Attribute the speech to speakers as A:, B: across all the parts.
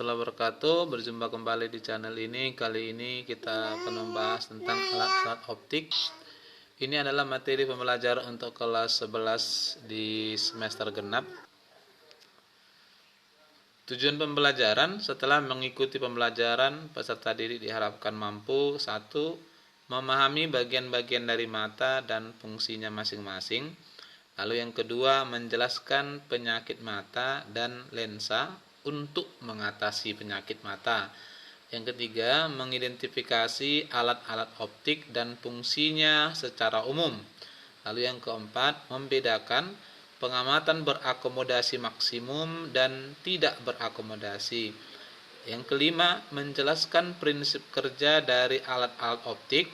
A: warahmatullahi wabarakatuh. Berjumpa kembali di channel ini. Kali ini kita akan membahas tentang alat-alat optik. Ini adalah materi pembelajaran untuk kelas 11 di semester genap. Tujuan pembelajaran: setelah mengikuti pembelajaran, peserta didik diharapkan mampu 1. Memahami bagian-bagian dari mata dan fungsinya masing-masing. Lalu yang kedua, menjelaskan penyakit mata dan lensa untuk mengatasi penyakit mata. Yang ketiga, mengidentifikasi alat-alat optik dan fungsinya secara umum. Lalu yang keempat, membedakan pengamatan berakomodasi maksimum dan tidak berakomodasi. Yang kelima, menjelaskan prinsip kerja dari alat-alat optik.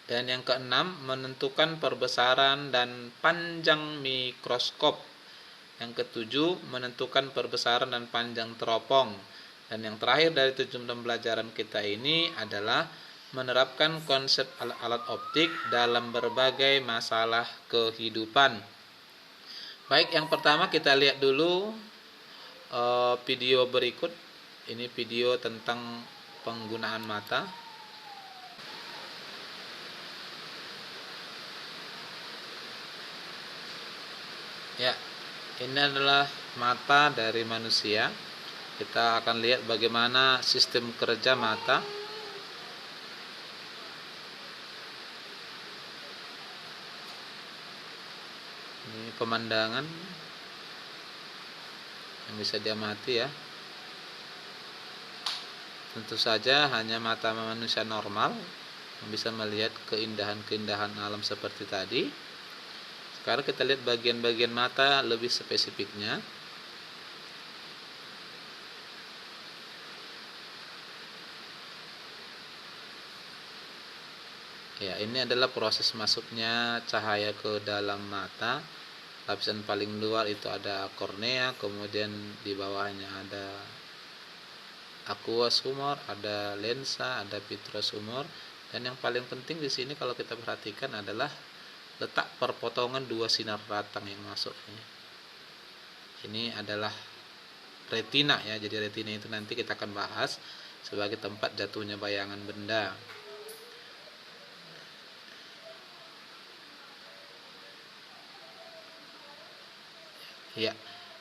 A: Dan yang keenam, menentukan perbesaran dan panjang mikroskop. Yang ketujuh, menentukan perbesaran dan panjang teropong. Dan yang terakhir dari tujuan pembelajaran kita ini adalah menerapkan konsep alat-alat optik dalam berbagai masalah kehidupan. Baik, yang pertama kita lihat dulu video berikut. Ini video tentang penggunaan mata. Ya, ini adalah mata dari manusia. Kita akan lihat bagaimana sistem kerja mata. Ini pemandangan yang bisa diamati ya. Tentu saja hanya mata manusia normal yang bisa melihat keindahan-keindahan alam seperti tadi. Sekarang kita lihat bagian-bagian mata lebih spesifiknya. Ya, ini adalah proses masuknya cahaya ke dalam mata. Lapisan paling luar itu ada kornea, kemudian di bawahnya ada aqueous humor, ada lensa, ada vitreous humor, dan yang paling penting di sini kalau kita perhatikan adalah letak perpotongan dua sinar ratang yang masuk. Ini adalah retina ya. Jadi retina itu nanti kita akan bahas sebagai tempat jatuhnya bayangan benda. Ya.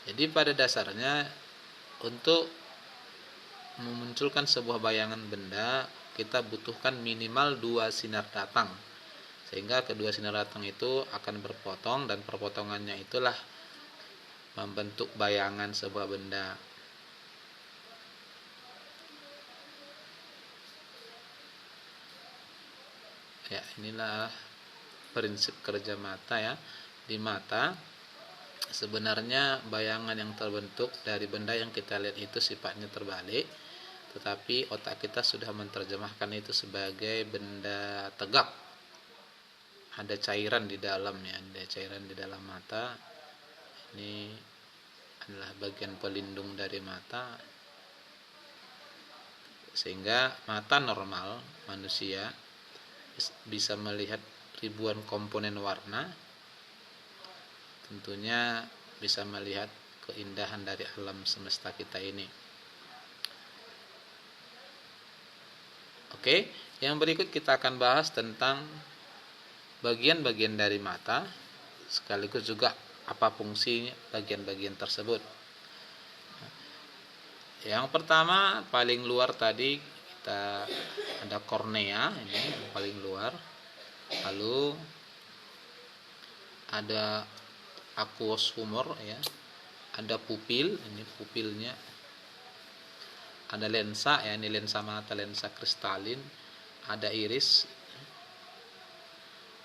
A: Jadi pada dasarnya untuk memunculkan sebuah bayangan benda kita butuhkan minimal dua sinar ratang. Sehingga kedua sinar ratang itu akan berpotong dan perpotongannya itulah membentuk bayangan sebuah benda. Ya, inilah prinsip kerja mata ya. Di mata sebenarnya bayangan yang terbentuk dari benda yang kita lihat itu sifatnya terbalik, tetapi otak kita sudah menerjemahkan itu sebagai benda tegak. Ada cairan di dalamnya, ada cairan di dalam mata. Ini adalah bagian pelindung dari mata, sehingga mata normal manusia bisa melihat ribuan komponen warna. Tentunya bisa melihat keindahan dari alam semesta kita ini. Oke, yang berikut kita akan bahas tentang bagian-bagian dari mata, sekaligus juga apa fungsi bagian-bagian tersebut. Yang pertama, paling luar tadi kita ada kornea, ini yang paling luar. Lalu ada aqueous humor ya. Ada pupil, ini pupilnya. Ada lensa ya, ini lensa mata, lensa kristalin. Ada iris.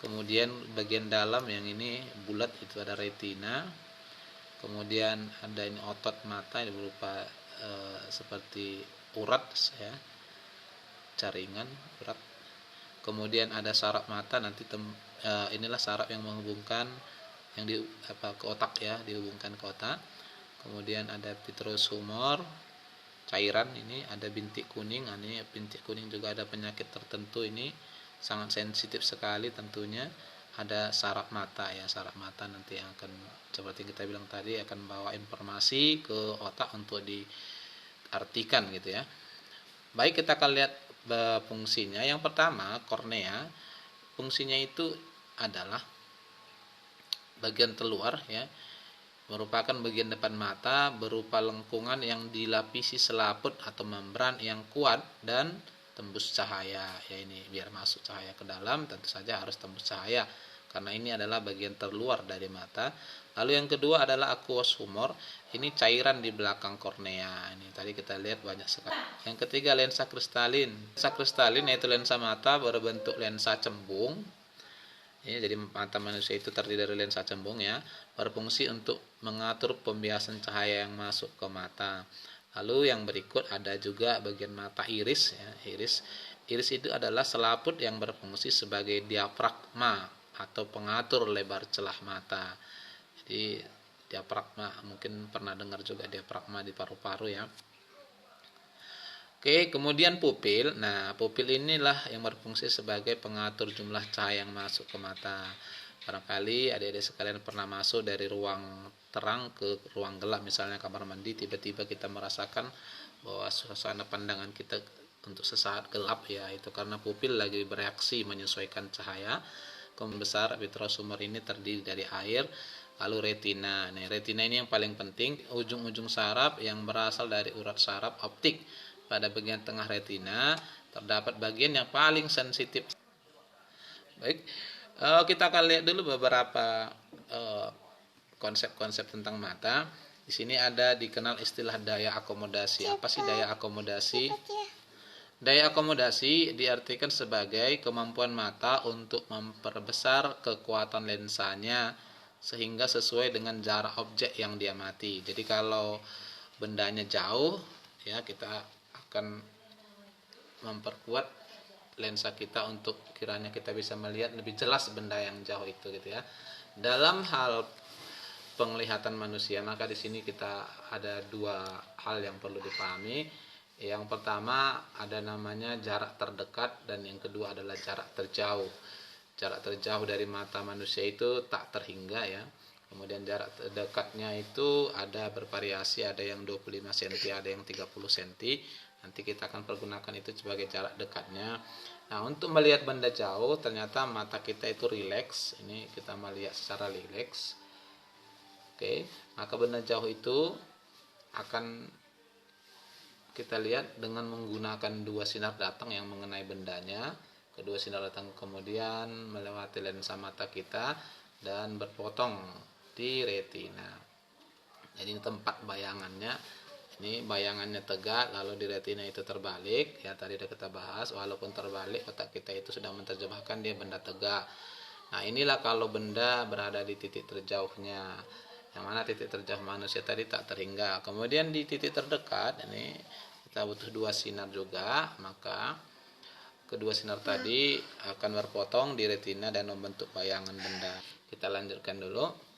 A: Kemudian bagian dalam yang ini bulat itu ada retina. Kemudian ada ini otot mata yang berupa seperti urat ya, jaringan urat. Kemudian ada saraf mata, nanti inilah saraf yang menghubungkan yang ke otak ya, dihubungkan ke otak. Kemudian ada vitreous humor, cairan, ini ada bintik kuning. Ini bintik kuning juga ada penyakit tertentu, ini sangat sensitif sekali tentunya. Ada saraf mata ya, saraf mata nanti yang akan seperti kita bilang tadi akan bawa informasi ke otak untuk artikan gitu ya. Baik, kita akan lihat fungsinya. Yang pertama, kornea fungsinya itu adalah bagian terluar ya, merupakan bagian depan mata berupa lengkungan yang dilapisi selaput atau membran yang kuat dan tembus cahaya. Ya, ini biar masuk cahaya ke dalam tentu saja harus tembus cahaya karena ini adalah bagian terluar dari mata. Lalu yang kedua adalah aqueous humor. Ini cairan di belakang kornea. Ini tadi kita lihat banyak sekali. Yang ketiga, lensa kristalin. Lensa kristalin yaitu lensa mata berbentuk lensa cembung. Ya, jadi mata manusia itu terdiri dari lensa cembung ya, berfungsi untuk mengatur pembiasan cahaya yang masuk ke mata. Lalu yang berikut ada juga bagian mata iris ya, iris itu adalah selaput yang berfungsi sebagai diafragma atau pengatur lebar celah mata. Jadi diafragma, mungkin pernah dengar juga diafragma di paru-paru ya. Oke, kemudian pupil. Nah, pupil inilah yang berfungsi sebagai pengatur jumlah cahaya yang masuk ke mata. Barangkali adik-adik sekalian pernah masuk dari ruang terang ke ruang gelap, misalnya kamar mandi, tiba-tiba kita merasakan bahwa suasana pandangan kita untuk sesaat gelap ya, itu karena pupil lagi bereaksi menyesuaikan cahaya. Kemudian besar vitrosumor ini terdiri dari air, lalu retina. Nah, retina ini yang paling penting, ujung-ujung saraf yang berasal dari urat saraf optik. Pada bagian tengah retina terdapat bagian yang paling sensitif. Baik, kita akan lihat dulu beberapa konsep-konsep tentang mata. Di sini ada dikenal istilah daya akomodasi. Apa sih daya akomodasi? Daya akomodasi diartikan sebagai kemampuan mata untuk memperbesar kekuatan lensanya sehingga sesuai dengan jarak objek yang diamati. Jadi kalau bendanya jauh, ya kita akan memperkuat lensa kita untuk kiranya kita bisa melihat lebih jelas benda yang jauh itu gitu ya. Dalam hal penglihatan manusia, maka di sini kita ada dua hal yang perlu dipahami. Yang pertama ada namanya jarak terdekat dan yang kedua adalah jarak terjauh. Jarak terjauh dari mata manusia itu tak terhingga ya. Kemudian jarak terdekatnya itu ada bervariasi, ada yang 25 cm, ada yang 30 cm. Nanti kita akan pergunakan itu sebagai jarak dekatnya. Nah, untuk melihat benda jauh ternyata mata kita itu rileks. Ini kita melihat secara rileks. Oke, maka benda jauh itu akan kita lihat dengan menggunakan dua sinar datang yang mengenai bendanya. Kedua sinar datang kemudian melewati lensa mata kita dan berpotong di retina. Jadi tempat bayangannya, ini bayangannya tegak lalu di retina itu terbalik ya, tadi sudah kita bahas, walaupun terbalik otak kita itu sudah menerjemahkan dia benda tegak. Nah, inilah kalau benda berada di titik terjauhnya, yang mana titik terjauh manusia tadi tak terhingga. Kemudian di titik terdekat ini kita butuh dua sinar juga, maka kedua sinar tadi akan berpotong di retina dan membentuk bayangan benda. Kita lanjutkan dulu.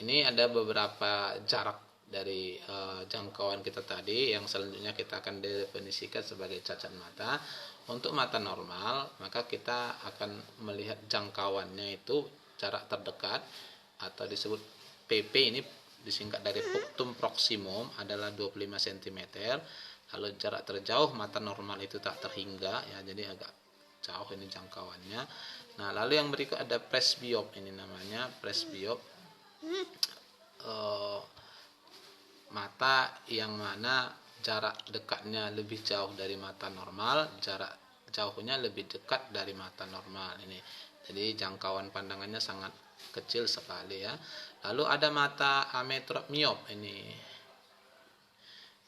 A: Ini ada beberapa jarak dari jangkauan kita tadi yang selanjutnya kita akan definisikan sebagai cacat mata. Untuk mata normal, maka kita akan melihat jangkauannya itu jarak terdekat atau disebut PP, ini disingkat dari punctum proximum adalah 25 cm. Lalu jarak terjauh mata normal itu tak terhingga ya, jadi agak jauh ini jangkauannya. Nah, lalu yang berikut ada presbiop, ini namanya presbiop. Mata yang mana jarak dekatnya lebih jauh dari mata normal, jarak jauhnya lebih dekat dari mata normal ini. Jadi jangkauan pandangannya sangat kecil sekali ya. Lalu ada mata ametrop miop ini.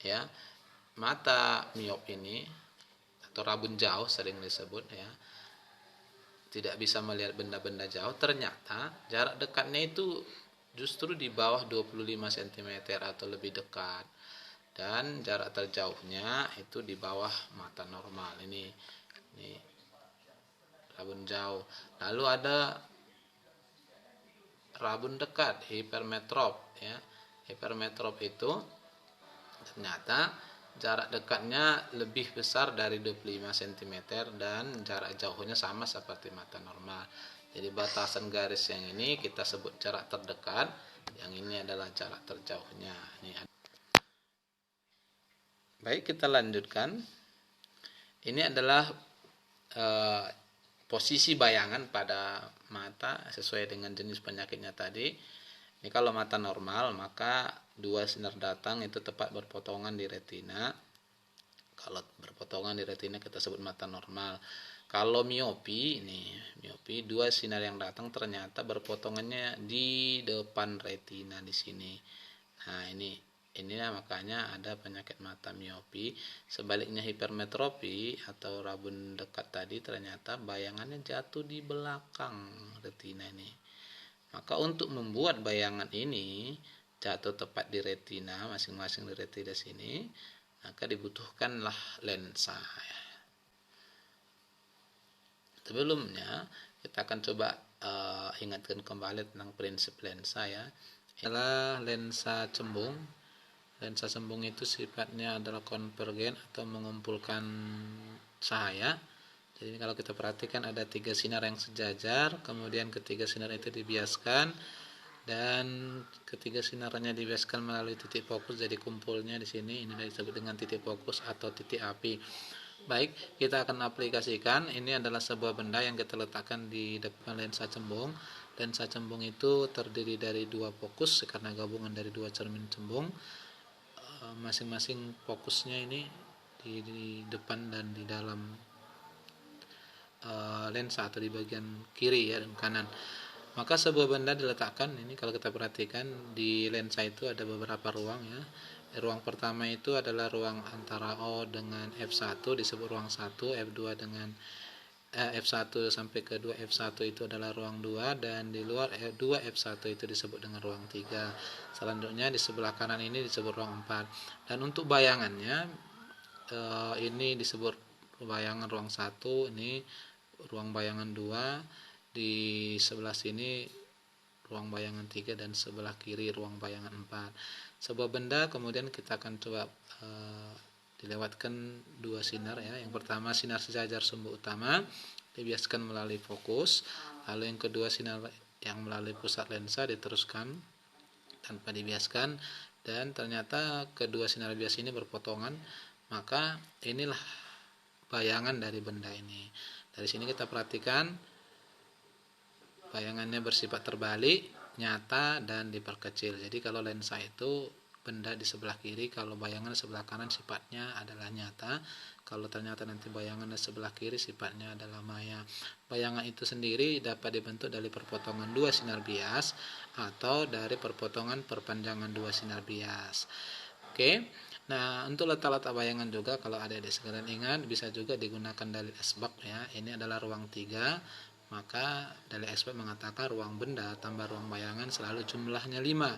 A: Ya. Mata miop ini atau rabun jauh sering disebut ya. Tidak bisa melihat benda-benda jauh, ternyata jarak dekatnya itu justru di bawah 25 cm atau lebih dekat. Dan jarak terjauhnya itu di bawah mata normal. Ini rabun jauh. Lalu ada rabun dekat, hipermetrop ya. Hipermetrop itu ternyata jarak dekatnya lebih besar dari 25 cm dan jarak jauhnya sama seperti mata normal. Jadi batasan garis yang ini kita sebut jarak terdekat, yang ini adalah jarak terjauhnya. Baik, kita lanjutkan. Ini adalah posisi bayangan pada mata sesuai dengan jenis penyakitnya tadi. Ini kalau mata normal, maka dua sinar datang itu tepat berpotongan di retina. Kalau berpotongan di retina kita sebut mata normal. Kalau miopi, dua sinar yang datang ternyata berpotongannya di depan retina di sini. Nah, inilah makanya ada penyakit mata miopi. Sebaliknya hipermetropi atau rabun dekat tadi ternyata bayangannya jatuh di belakang retina ini. Maka untuk membuat bayangan ini jatuh tepat di retina, masing-masing di retina sini, maka dibutuhkanlah lensa. Sebelumnya kita akan coba ingatkan kembali tentang prinsip lensa ya. Ini adalah lensa cembung. Lensa cembung itu sifatnya adalah konvergen atau mengumpulkan cahaya. Jadi kalau kita perhatikan ada 3 sinar yang sejajar, kemudian ketiga sinar itu dibiaskan, dan ketiga sinarnya dibiaskan melalui titik fokus, jadi kumpulnya di sini ini disebut dengan titik fokus atau titik api. Baik, kita akan aplikasikan. Ini adalah sebuah benda yang kita letakkan di depan lensa cembung. Lensa cembung itu terdiri dari 2 fokus karena gabungan dari 2 cermin cembung. Masing-masing fokusnya ini di depan dan di dalam lensa atau di bagian kiri ya dan kanan. Maka sebuah benda diletakkan, ini kalau kita perhatikan di lensa itu ada beberapa ruang ya. Ruang pertama itu adalah ruang antara O dengan F1 disebut ruang 1, F2 dengan F1 sampai ke 2 F1 itu adalah ruang 2, dan di luar 2 F1 itu disebut dengan ruang 3. Selanjutnya di sebelah kanan ini disebut ruang 4. Dan untuk bayangannya ini disebut bayangan ruang 1, ini ruang bayangan 2, di sebelah sini ruang bayangan 3, dan sebelah kiri ruang bayangan 4. Sebuah benda kemudian kita akan coba dilewatkan 2 sinar ya. Yang pertama sinar sejajar sumbu utama dibiaskan melalui fokus, lalu yang kedua sinar yang melalui pusat lensa diteruskan tanpa dibiaskan, dan ternyata kedua sinar bias ini berpotongan. Maka inilah bayangan dari benda ini. Dari sini kita perhatikan bayangannya bersifat terbalik, nyata, dan diperkecil. Jadi kalau lensa itu benda di sebelah kiri, kalau bayangan sebelah kanan sifatnya adalah nyata. Kalau ternyata nanti bayangan di sebelah kiri sifatnya adalah maya. Bayangan itu sendiri dapat dibentuk dari perpotongan 2 sinar bias atau dari perpotongan perpanjangan 2 sinar bias. Oke. Nah, untuk letak-letak bayangan juga kalau ada di sekalian ingat bisa juga digunakan dalil asbab ya. Ini adalah ruang 3. Maka dalil asbab mengatakan ruang benda tambah ruang bayangan selalu jumlahnya 5.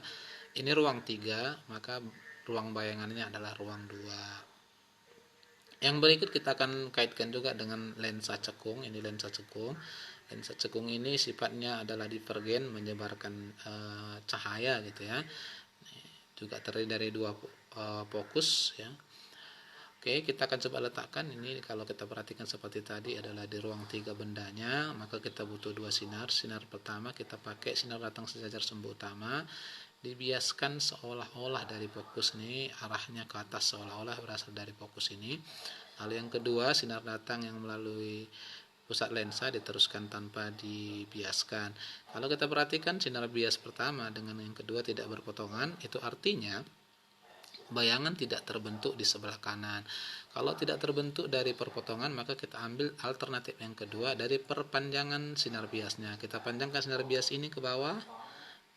A: Ini ruang 3, maka ruang bayangannya adalah ruang 2. Yang berikut kita akan kaitkan juga dengan lensa cekung. Ini lensa cekung. Lensa cekung ini sifatnya adalah divergen, menyebarkan cahaya gitu ya. Juga terdiri dari 2 fokus ya. Oke, kita akan coba letakkan. Ini kalau kita perhatikan seperti tadi adalah di ruang 3 bendanya, maka kita butuh 2 sinar. Sinar pertama kita pakai sinar datang sejajar sumbu utama, dibiaskan seolah-olah dari fokus ini arahnya ke atas, seolah-olah berasal dari fokus ini. Lalu yang kedua sinar datang yang melalui pusat lensa diteruskan tanpa dibiaskan. Kalau kita perhatikan sinar bias pertama dengan yang kedua tidak berpotongan, itu artinya bayangan tidak terbentuk di sebelah kanan. Kalau tidak terbentuk dari perpotongan, maka kita ambil alternatif yang kedua dari perpanjangan sinar biasnya. Kita panjangkan sinar bias ini ke bawah.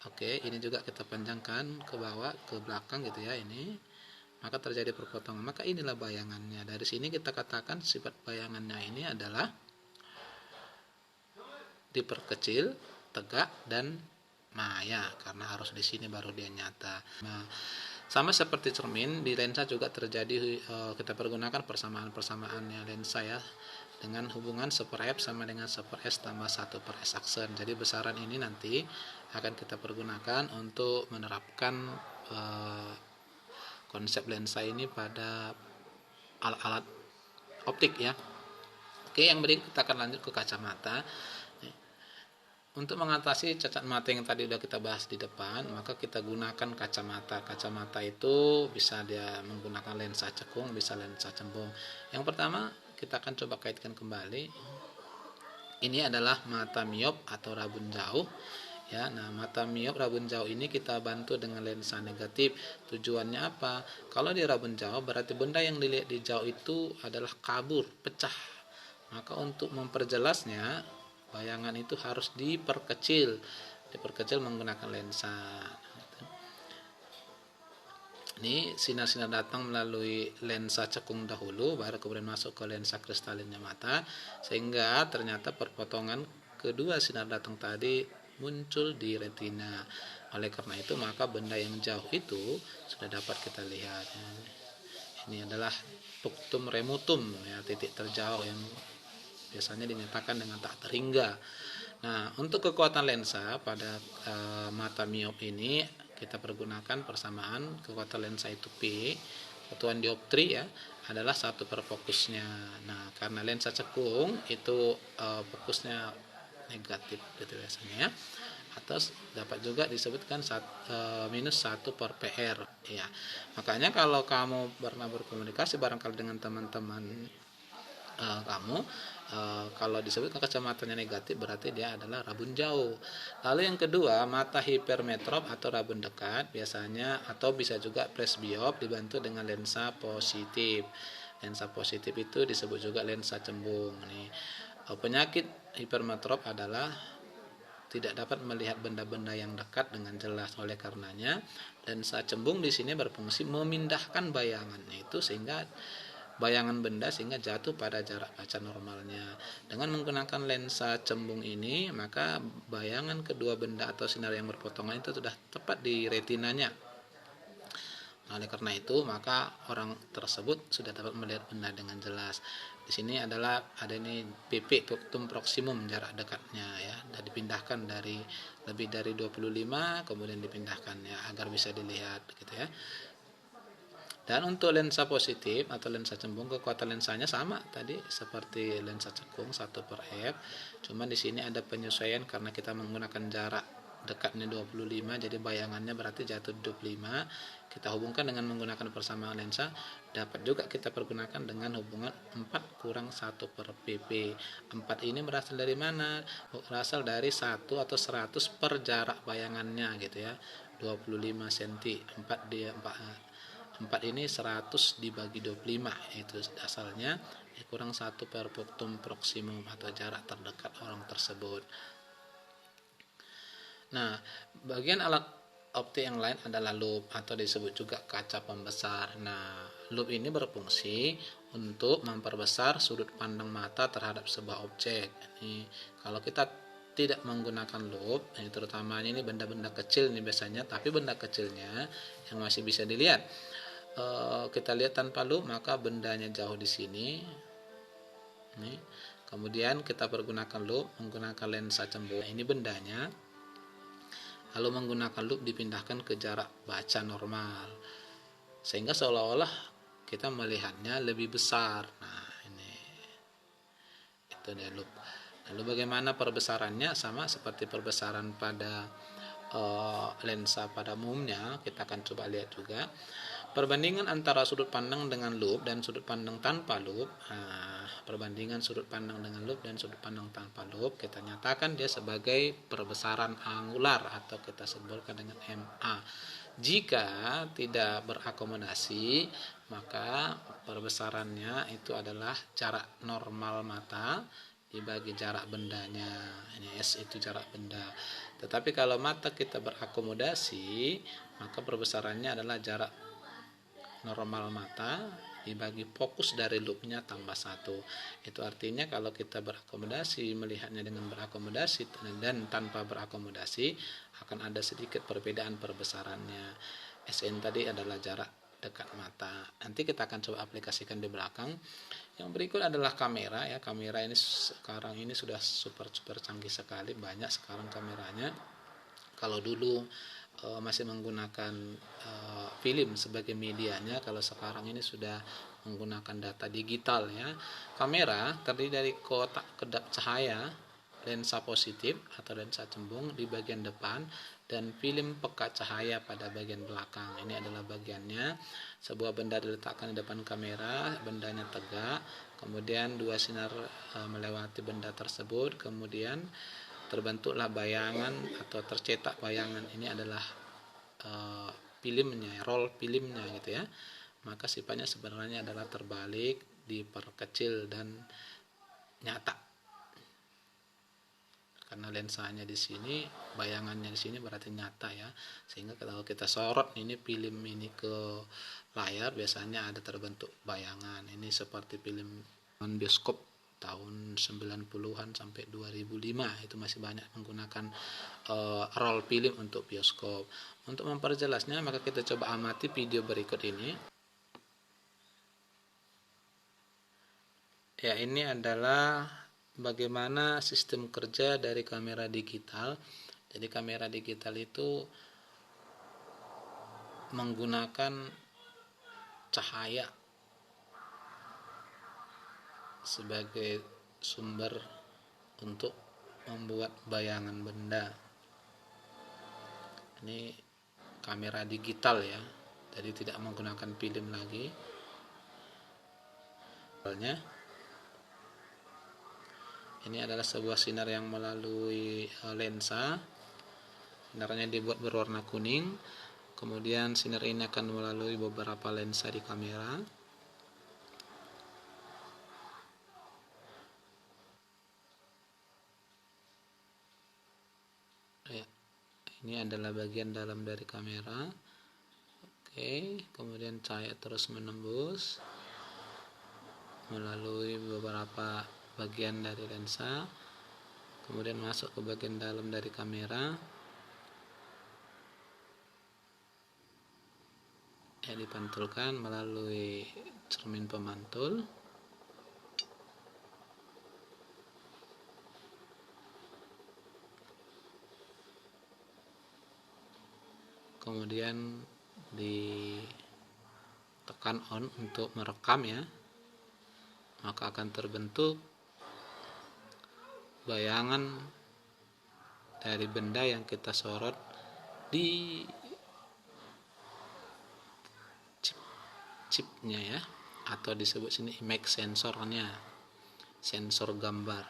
A: Oke, ini juga kita panjangkan ke bawah, ke belakang gitu ya ini. Maka terjadi perpotongan. Maka inilah bayangannya. Dari sini kita katakan sifat bayangannya ini adalah diperkecil, tegak, dan maya, karena harus di sini baru dia nyata. Nah, sama seperti cermin, di lensa juga terjadi kita pergunakan persamaan-persamaannya lensa ya, dengan hubungan 1/f sama dengan 1/s tambah 1/s aksen. Jadi besaran ini nanti akan kita pergunakan untuk menerapkan konsep lensa ini pada alat-alat optik ya. Oke, yang berikut kita akan lanjut ke kacamata. Untuk mengatasi cacat mata yang tadi udah kita bahas di depan, maka kita gunakan kacamata. Kacamata itu bisa dia menggunakan lensa cekung, bisa lensa cembung. Yang pertama, kita akan coba kaitkan kembali. Ini adalah mata miop atau rabun jauh. Ya, nah mata miop rabun jauh ini kita bantu dengan lensa negatif. Tujuannya apa? Kalau di rabun jauh berarti benda yang dilihat di jauh itu adalah kabur, pecah. Maka untuk memperjelasnya, bayangan itu harus diperkecil menggunakan lensa. Ini sinar-sinar datang melalui lensa cekung dahulu, baru kemudian masuk ke lensa kristalinnya mata, sehingga ternyata perpotongan kedua sinar datang tadi muncul di retina. Oleh karena itu maka benda yang jauh itu sudah dapat kita lihat. Ini adalah punctum remotum, ya, titik terjauh yang biasanya dinyatakan dengan tak terhingga. Nah, untuk kekuatan lensa pada mata miop ini kita pergunakan persamaan kekuatan lensa itu P, satuan dioptri ya, adalah 1 per fokusnya. Nah, karena lensa cekung itu fokusnya negatif gitu biasanya ya. Atau dapat juga disebutkan minus 1 per PR ya. Makanya kalau kamu pernah berkomunikasi barangkali dengan teman-teman kamu, kalau disebut kacamatanya negatif berarti dia adalah rabun jauh. Lalu yang kedua, mata hipermetrop atau rabun dekat biasanya, atau bisa juga presbiop dibantu dengan lensa positif. Lensa positif itu disebut juga lensa cembung. Nih, penyakit hipermetrop adalah tidak dapat melihat benda-benda yang dekat dengan jelas. Oleh karenanya lensa cembung di sini berfungsi memindahkan bayangan itu sehingga bayangan benda sehingga jatuh pada jarak baca normalnya. Dengan menggunakan lensa cembung ini, maka bayangan kedua benda atau sinar yang berpotongan itu sudah tepat di retinanya. Oleh karena itu, maka orang tersebut sudah dapat melihat benda dengan jelas. Di sini ada ini PP, punctum proximum, jarak dekatnya ya, dan dipindahkan dari lebih dari 25 kemudian dipindahkan ya agar bisa dilihat gitu ya. Dan untuk lensa positif atau lensa cembung, kekuatan lensanya sama tadi seperti lensa cekung 1 per f. Cuma di sini ada penyesuaian karena kita menggunakan jarak dekatnya 25, jadi bayangannya berarti jatuh 25. Kita hubungkan dengan menggunakan persamaan lensa, dapat juga kita pergunakan dengan hubungan 4 kurang 1 per pp. 4 ini berasal dari mana? Berasal dari 1 atau 100 per jarak bayangannya gitu ya. 25 cm. 4 ini 100 dibagi 25, itu asalnya kurang 1 per punctum proximum atau jarak terdekat orang tersebut. Nah, bagian alat optik yang lain adalah loop atau disebut juga kaca pembesar. Nah, loop ini berfungsi untuk memperbesar sudut pandang mata terhadap sebuah objek. Ini kalau kita tidak menggunakan loop, ini terutama ini benda-benda kecil nih biasanya, tapi benda kecilnya yang masih bisa dilihat. Kita lihat tanpa loop maka bendanya jauh di sini. Nih. Kemudian kita pergunakan loop menggunakan lensa cembung. Ini bendanya. Lalu menggunakan loop dipindahkan ke jarak baca normal. Sehingga seolah-olah kita melihatnya lebih besar. Nah, ini. Itu dia loop. Lalu bagaimana perbesarannya? Sama seperti perbesaran pada lensa pada umumnya, kita akan coba lihat juga. Perbandingan antara sudut pandang dengan loop dan sudut pandang tanpa loop. Perbandingan sudut pandang dengan loop dan sudut pandang tanpa loop kita nyatakan dia sebagai perbesaran angular atau kita sebutkan dengan MA. Jika tidak berakomodasi, maka perbesarannya itu adalah jarak normal mata dibagi jarak bendanya. Ini S itu jarak benda. Tetapi kalau mata kita berakomodasi, maka perbesarannya adalah jarak normal mata dibagi fokus dari loopnya tambah 1. Itu artinya kalau kita berakomodasi, melihatnya dengan berakomodasi dan tanpa berakomodasi akan ada sedikit perbedaan perbesarannya. SN tadi adalah jarak dekat mata. Nanti kita akan coba aplikasikan di belakang. Yang berikut adalah kamera ya. Kamera ini sekarang ini sudah super canggih sekali, banyak sekarang kameranya. Kalau dulu masih menggunakan film sebagai medianya, kalau sekarang ini sudah menggunakan data digital ya. Kamera terdiri dari kotak kedap cahaya lensa positif atau lensa cembung di bagian depan dan film pekat cahaya pada bagian belakang. Ini adalah bagiannya. Sebuah benda diletakkan di depan kamera, bendanya tegak, kemudian dua sinar melewati benda tersebut, kemudian terbentuklah bayangan atau tercetak bayangan. Ini adalah filmnya, roll filmnya gitu ya. Maka sifatnya sebenarnya adalah terbalik, diperkecil dan nyata. Karena lensanya di sini, bayangannya di sini berarti nyata ya. Sehingga kalau kita sorot ini film ini ke layar, biasanya ada terbentuk bayangan. Ini seperti film bioskop tahun 90-an sampai 2005, itu masih banyak menggunakan roll film untuk bioskop. Untuk memperjelasnya, maka kita coba amati video berikut ini. Ya, ini adalah bagaimana sistem kerja dari kamera digital. Jadi kamera digital itu menggunakan cahaya sebagai sumber untuk membuat bayangan benda. Ini kamera digital ya, jadi tidak menggunakan film lagi. Ini adalah sebuah sinar yang melalui lensa. Sinarnya dibuat berwarna kuning. Kemudian sinar ini akan melalui beberapa lensa di kamera. Ya, ini adalah bagian dalam dari kamera. Oke, kemudian cahaya terus menembus melalui beberapa bagian dari lensa, kemudian masuk ke bagian dalam dari kamera. Ya, dipantulkan melalui cermin pemantul. Kemudian ditekan on untuk merekam ya, maka akan terbentuk bayangan dari benda yang kita sorot di chipnya ya, atau disebut sini image sensornya, sensor gambar.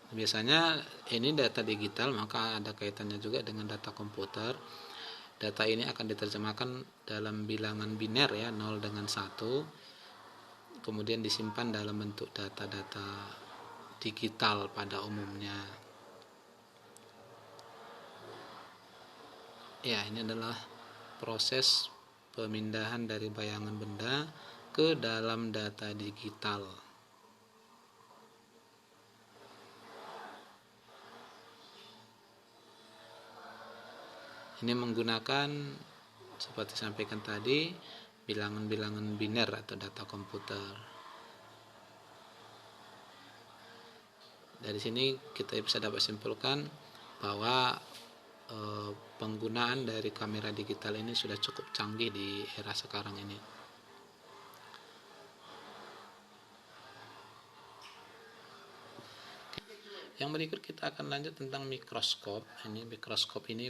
A: Biasanya ini data digital, maka ada kaitannya juga dengan data komputer. Data ini akan diterjemahkan dalam bilangan biner ya, 0 dengan 1, kemudian disimpan dalam bentuk data-data digital pada umumnya. Ya, ini adalah proses pemindahan dari bayangan benda ke dalam data digital. Ini menggunakan seperti sampaikan tadi, bilangan-bilangan biner atau data komputer. Dari sini kita bisa dapat simpulkan bahwa penggunaan dari kamera digital ini sudah cukup canggih di era sekarang ini. Yang berikut kita akan lanjut tentang mikroskop. Mikroskop ini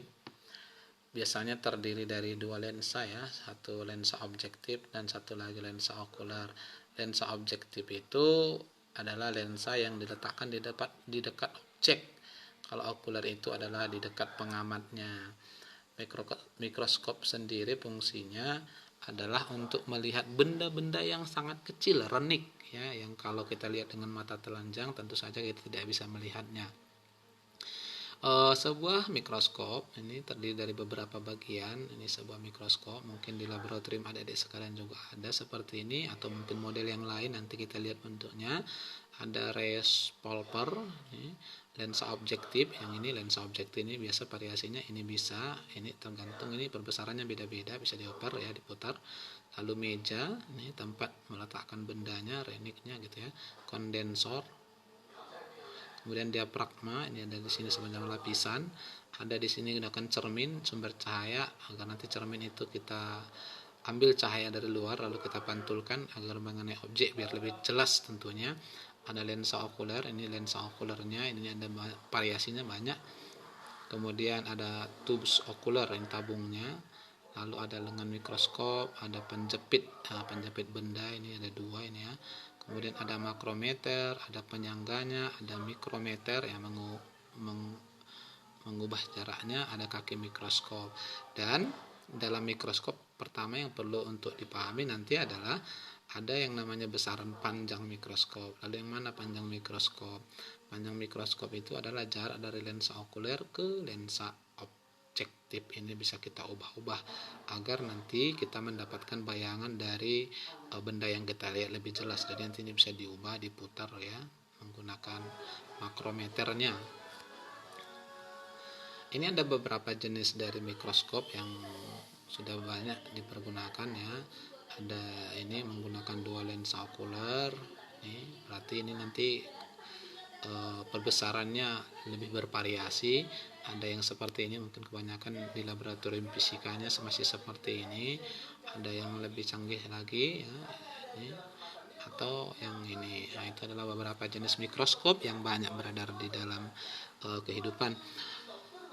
A: biasanya terdiri dari dua lensa ya, satu lensa objektif dan satu lagi lensa okular. Lensa objektif itu adalah lensa yang diletakkan di dekat objek. Kalau okular itu adalah di dekat pengamatnya. Mikroskop sendiri fungsinya adalah untuk melihat benda-benda yang sangat kecil, renik ya, yang kalau kita lihat dengan mata telanjang tentu saja kita tidak bisa melihatnya. Sebuah mikroskop ini terdiri dari beberapa bagian. Ini sebuah mikroskop, mungkin di laboratorium adik-adik sekalian juga ada seperti ini, atau mungkin model yang lain, nanti kita lihat bentuknya. Ada res polper, lensa objektif. Yang ini lensa objektif ini biasa variasinya ini bisa, ini tergantung, ini perbesarannya beda-beda, bisa dioper ya, diputar. Lalu meja, ini tempat meletakkan bendanya, reniknya gitu ya. Kondensor. Kemudian diafragma, ini ada di sini sebanyak lapisan. Ada di sini gunakan cermin sumber cahaya agar nanti cermin itu kita ambil cahaya dari luar lalu kita pantulkan agar mengenai objek biar lebih jelas tentunya. Ada lensa okuler, ini lensa okulernya, ini ada variasinya banyak. Kemudian ada tubes okuler, ini tabungnya. Lalu ada lengan mikroskop, ada penjepit, penjepit benda, ini ada dua ini ya. Kemudian ada makrometer, ada penyangganya, ada mikrometer yang mengubah jaraknya, ada kaki mikroskop. Dan dalam mikroskop pertama yang perlu untuk dipahami nanti adalah ada yang namanya besaran panjang mikroskop. Lalu yang mana panjang mikroskop? Panjang mikroskop itu adalah jarak dari lensa okuler ke lensa objektif. Ini bisa kita ubah-ubah agar nanti kita mendapatkan bayangan dari benda yang kita lihat lebih jelas. Jadi nanti ini bisa diubah, diputar ya menggunakan makrometernya. Ini ada beberapa jenis dari mikroskop yang sudah banyak dipergunakan ya. Ada ini menggunakan dua lensa okuler. Nih, berarti ini nanti perbesarannya lebih bervariasi. Ada yang seperti ini, mungkin kebanyakan di laboratorium fisikanya masih seperti ini. Ada yang lebih canggih lagi ya, ini. Atau yang ini. Nah, itu adalah beberapa jenis mikroskop yang banyak beredar di dalam kehidupan.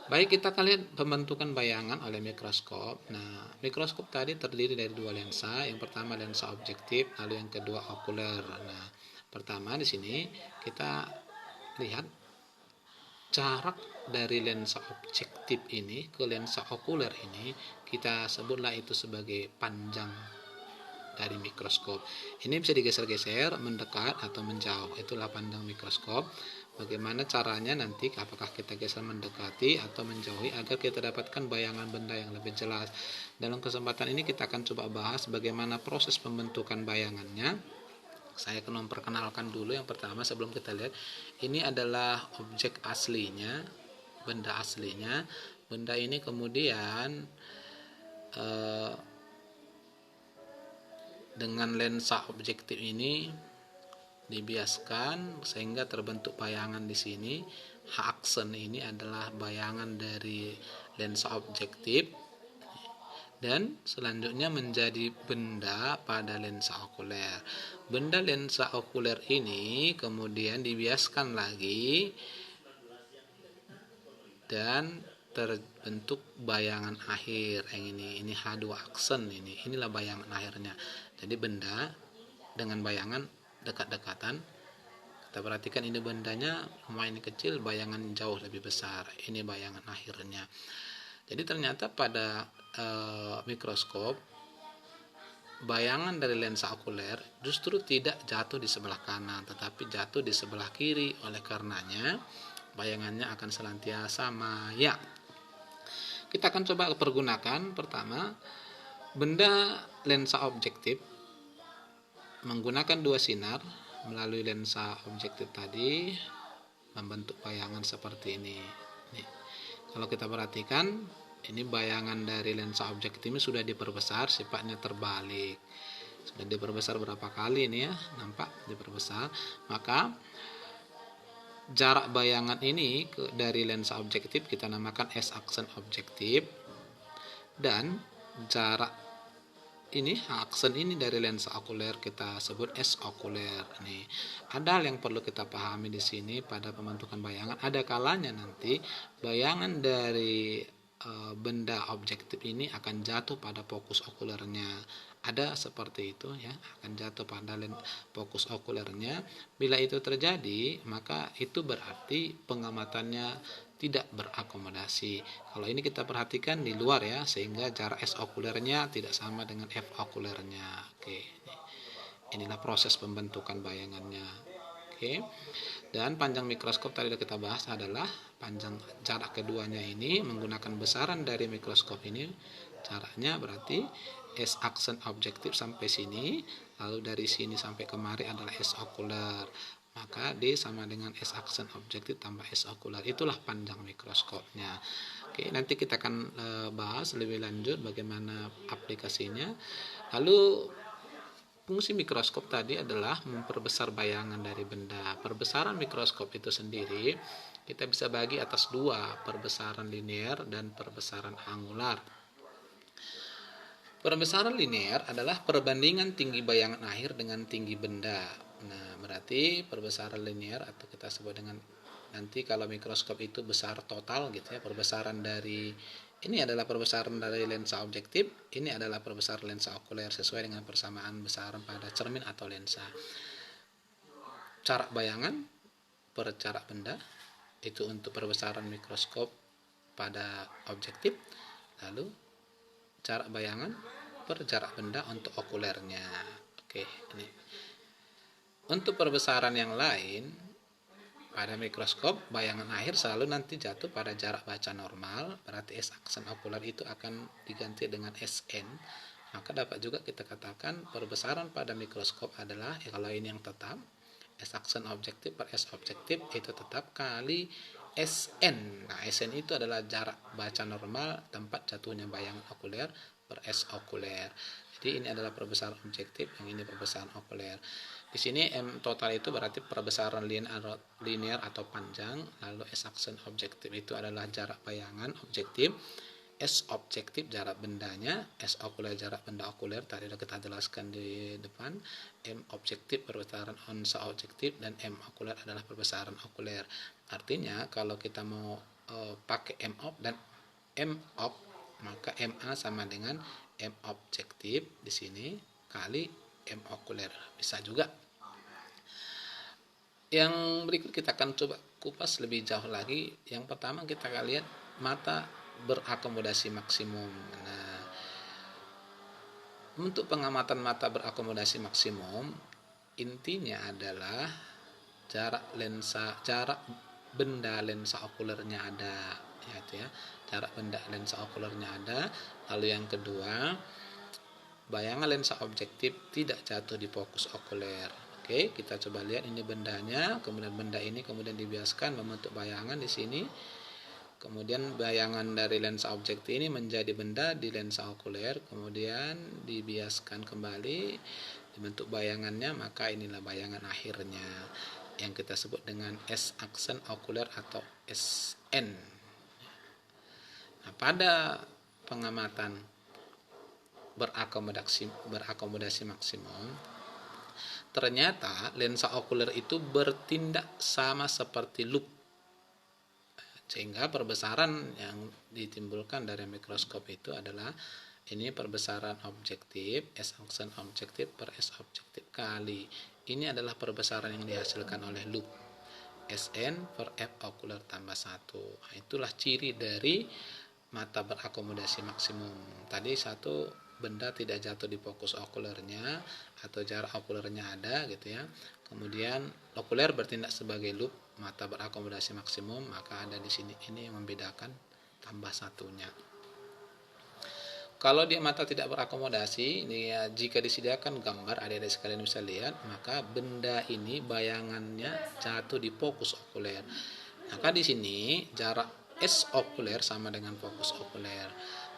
A: Baik, kita akan lihat pembentukan bayangan oleh mikroskop. Nah, mikroskop tadi terdiri dari dua lensa. Yang pertama lensa objektif, lalu yang kedua okuler. Nah, pertama di sini kita lihat jarak dari lensa objektif ini ke lensa okuler ini, kita sebutlah itu sebagai panjang dari mikroskop. Ini bisa digeser-geser, mendekat atau menjauh. Itulah panjang mikroskop. Bagaimana caranya nanti, apakah kita geser mendekati atau menjauhi agar kita dapatkan bayangan benda yang lebih jelas. Dalam kesempatan ini kita akan coba bahas bagaimana proses pembentukan bayangannya. Saya akan memperkenalkan dulu yang pertama sebelum kita lihat. Ini adalah objek aslinya, benda aslinya. Benda ini kemudian dengan lensa objektif ini dibiaskan sehingga terbentuk bayangan di sini. H-aksen ini adalah bayangan dari lensa objektif dan selanjutnya menjadi benda pada lensa okuler. Benda lensa okuler ini kemudian dibiaskan lagi dan terbentuk bayangan akhir yang ini H2 aksen inilah bayangan akhirnya. Jadi benda dengan bayangan dekat-dekatan. Kita perhatikan ini bendanya lumayan kecil, bayangan jauh lebih besar. Ini bayangan akhirnya. Jadi ternyata pada mikroskop bayangan dari lensa okuler justru tidak jatuh di sebelah kanan, tetapi jatuh di sebelah kiri. Oleh karenanya bayangannya akan senantiasa maya. Kita akan coba pergunakan pertama benda lensa objektif menggunakan dua sinar melalui lensa objektif tadi membentuk bayangan seperti ini. Nih, kalau kita perhatikan ini bayangan dari lensa objektif ini sudah diperbesar, sifatnya terbalik. Sudah diperbesar berapa kali ini ya, nampak diperbesar. Maka jarak bayangan ini dari lensa objektif kita namakan S-aksen objektif, dan jarak ini aksen ini dari lensa okuler kita sebut S okuler. Nih, ada hal yang perlu kita pahami di sini pada pembentukan bayangan. Ada kalanya nanti bayangan dari benda objektif ini akan jatuh pada fokus okulernya. Ada seperti itu ya, akan jatuh pada fokus okulernya. Bila itu terjadi, maka itu berarti pengamatannya tidak berakomodasi. Kalau ini kita perhatikan di luar ya, sehingga jarak S okulernya tidak sama dengan F okulernya. Oke. Inilah proses pembentukan bayangannya. Oke. Dan panjang mikroskop tadi kita bahas adalah panjang jarak keduanya ini menggunakan besaran dari mikroskop ini. Jaraknya berarti S aksen objektif sampai sini, lalu dari sini sampai kemari adalah S okuler. Maka D sama dengan S aksen objektif tambah S okuler. Itulah panjang mikroskopnya. Oke, nanti kita akan bahas lebih lanjut bagaimana aplikasinya. Lalu fungsi mikroskop tadi adalah memperbesar bayangan dari benda. Perbesaran mikroskop itu sendiri kita bisa bagi atas dua, perbesaran linear dan perbesaran angular. Perbesaran linear adalah perbandingan tinggi bayangan akhir dengan tinggi benda. Nah, berarti perbesaran linear atau kita sebut dengan nanti kalau mikroskop itu besar total gitu ya, perbesaran dari ini adalah perbesaran dari lensa objektif, ini adalah perbesaran lensa okuler sesuai dengan persamaan besaran pada cermin atau lensa. Jarak bayangan per jarak benda itu untuk perbesaran mikroskop pada objektif, lalu jarak bayangan per jarak benda untuk okulernya. Oke, ini. Untuk perbesaran yang lain, pada mikroskop bayangan akhir selalu nanti jatuh pada jarak baca normal, berarti S aksen okuler itu akan diganti dengan SN. Maka dapat juga kita katakan perbesaran pada mikroskop adalah kalau ini yang tetap S aksen objektif per S objektif itu tetap kali SN. Nah, SN itu adalah jarak baca normal tempat jatuhnya bayangan okuler per S okuler. Jadi ini adalah perbesaran objektif, yang ini perbesaran okuler. Di sini M total itu berarti perbesaran linear atau panjang, lalu S aksen objektif itu adalah jarak bayangan objektif, S objektif jarak bendanya, S okuler jarak benda okuler tadi sudah kita jelaskan di depan, M objektif perbesaran onsa objektif, dan M okuler adalah perbesaran okuler. Artinya kalau kita mau pakai M op dan M op, maka MA sama dengan M objektif di sini kali M okuler. Bisa juga. Yang berikut kita akan coba kupas lebih jauh lagi. Yang pertama kita akan lihat mata berakomodasi maksimum. Nah, untuk pengamatan mata berakomodasi maksimum, intinya adalah jarak benda lensa okulernya ada, ya, jarak benda lensa okulernya ada. Lalu yang kedua, bayangan lensa objektif tidak jatuh di fokus okuler. Oke, kita coba lihat ini bendanya, kemudian benda ini kemudian dibiaskan membentuk bayangan di sini. Kemudian bayangan dari lensa objektif ini menjadi benda di lensa okuler, kemudian dibiaskan kembali dibentuk bayangannya, maka inilah bayangan akhirnya yang kita sebut dengan S aksen okuler atau SN. Nah, pada pengamatan berakomodasi maksimum, ternyata lensa okuler itu bertindak sama seperti loop, sehingga perbesaran yang ditimbulkan dari mikroskop itu adalah ini perbesaran objektif S aksen objektif per S objektif kali ini adalah perbesaran yang dihasilkan oleh loop SN per F okuler tambah 1. Nah, itulah ciri dari mata berakomodasi maksimum. Tadi satu, benda tidak jatuh di fokus okulernya atau jarak okulernya ada gitu ya. Kemudian okuler bertindak sebagai loop, mata berakomodasi maksimum, maka ada di sini ini yang membedakan tambah satunya. Kalau dia mata tidak berakomodasi, ini ya, jika disediakan gambar adik-adik sekalian bisa lihat, maka benda ini bayangannya jatuh di fokus okuler. Maka di sini jarak S okuler sama dengan fokus okuler.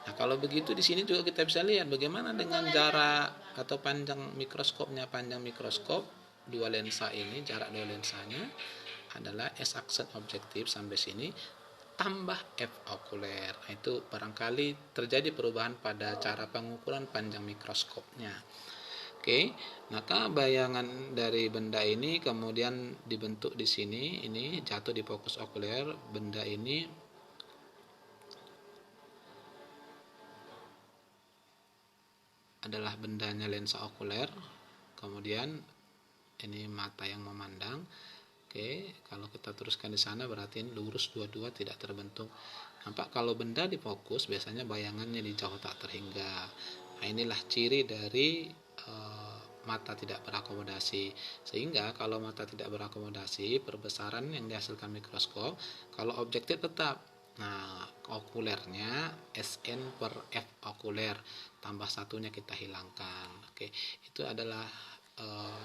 A: Nah, kalau begitu di sini juga kita bisa lihat bagaimana dengan jarak atau panjang mikroskopnya. Panjang mikroskop dua lensa ini, jarak dua lensanya adalah S aksen objektif sampai sini tambah F okuler. Nah, itu barangkali terjadi perubahan pada cara pengukuran panjang mikroskopnya. Oke, maka bayangan dari benda ini kemudian dibentuk di sini, ini jatuh di fokus okuler. Benda ini adalah bendanya lensa okuler, kemudian ini mata yang memandang. Oke, kalau kita teruskan di sana berarti ini lurus dua-dua tidak terbentuk. Nampak kalau benda di fokus biasanya bayangannya di jauh tak terhingga. Nah, inilah ciri dari mata tidak berakomodasi. Sehingga kalau mata tidak berakomodasi, perbesaran yang dihasilkan mikroskop, kalau objektif tetap. Nah, okulernya SN per F okuler tambah satunya kita hilangkan. Oke, itu adalah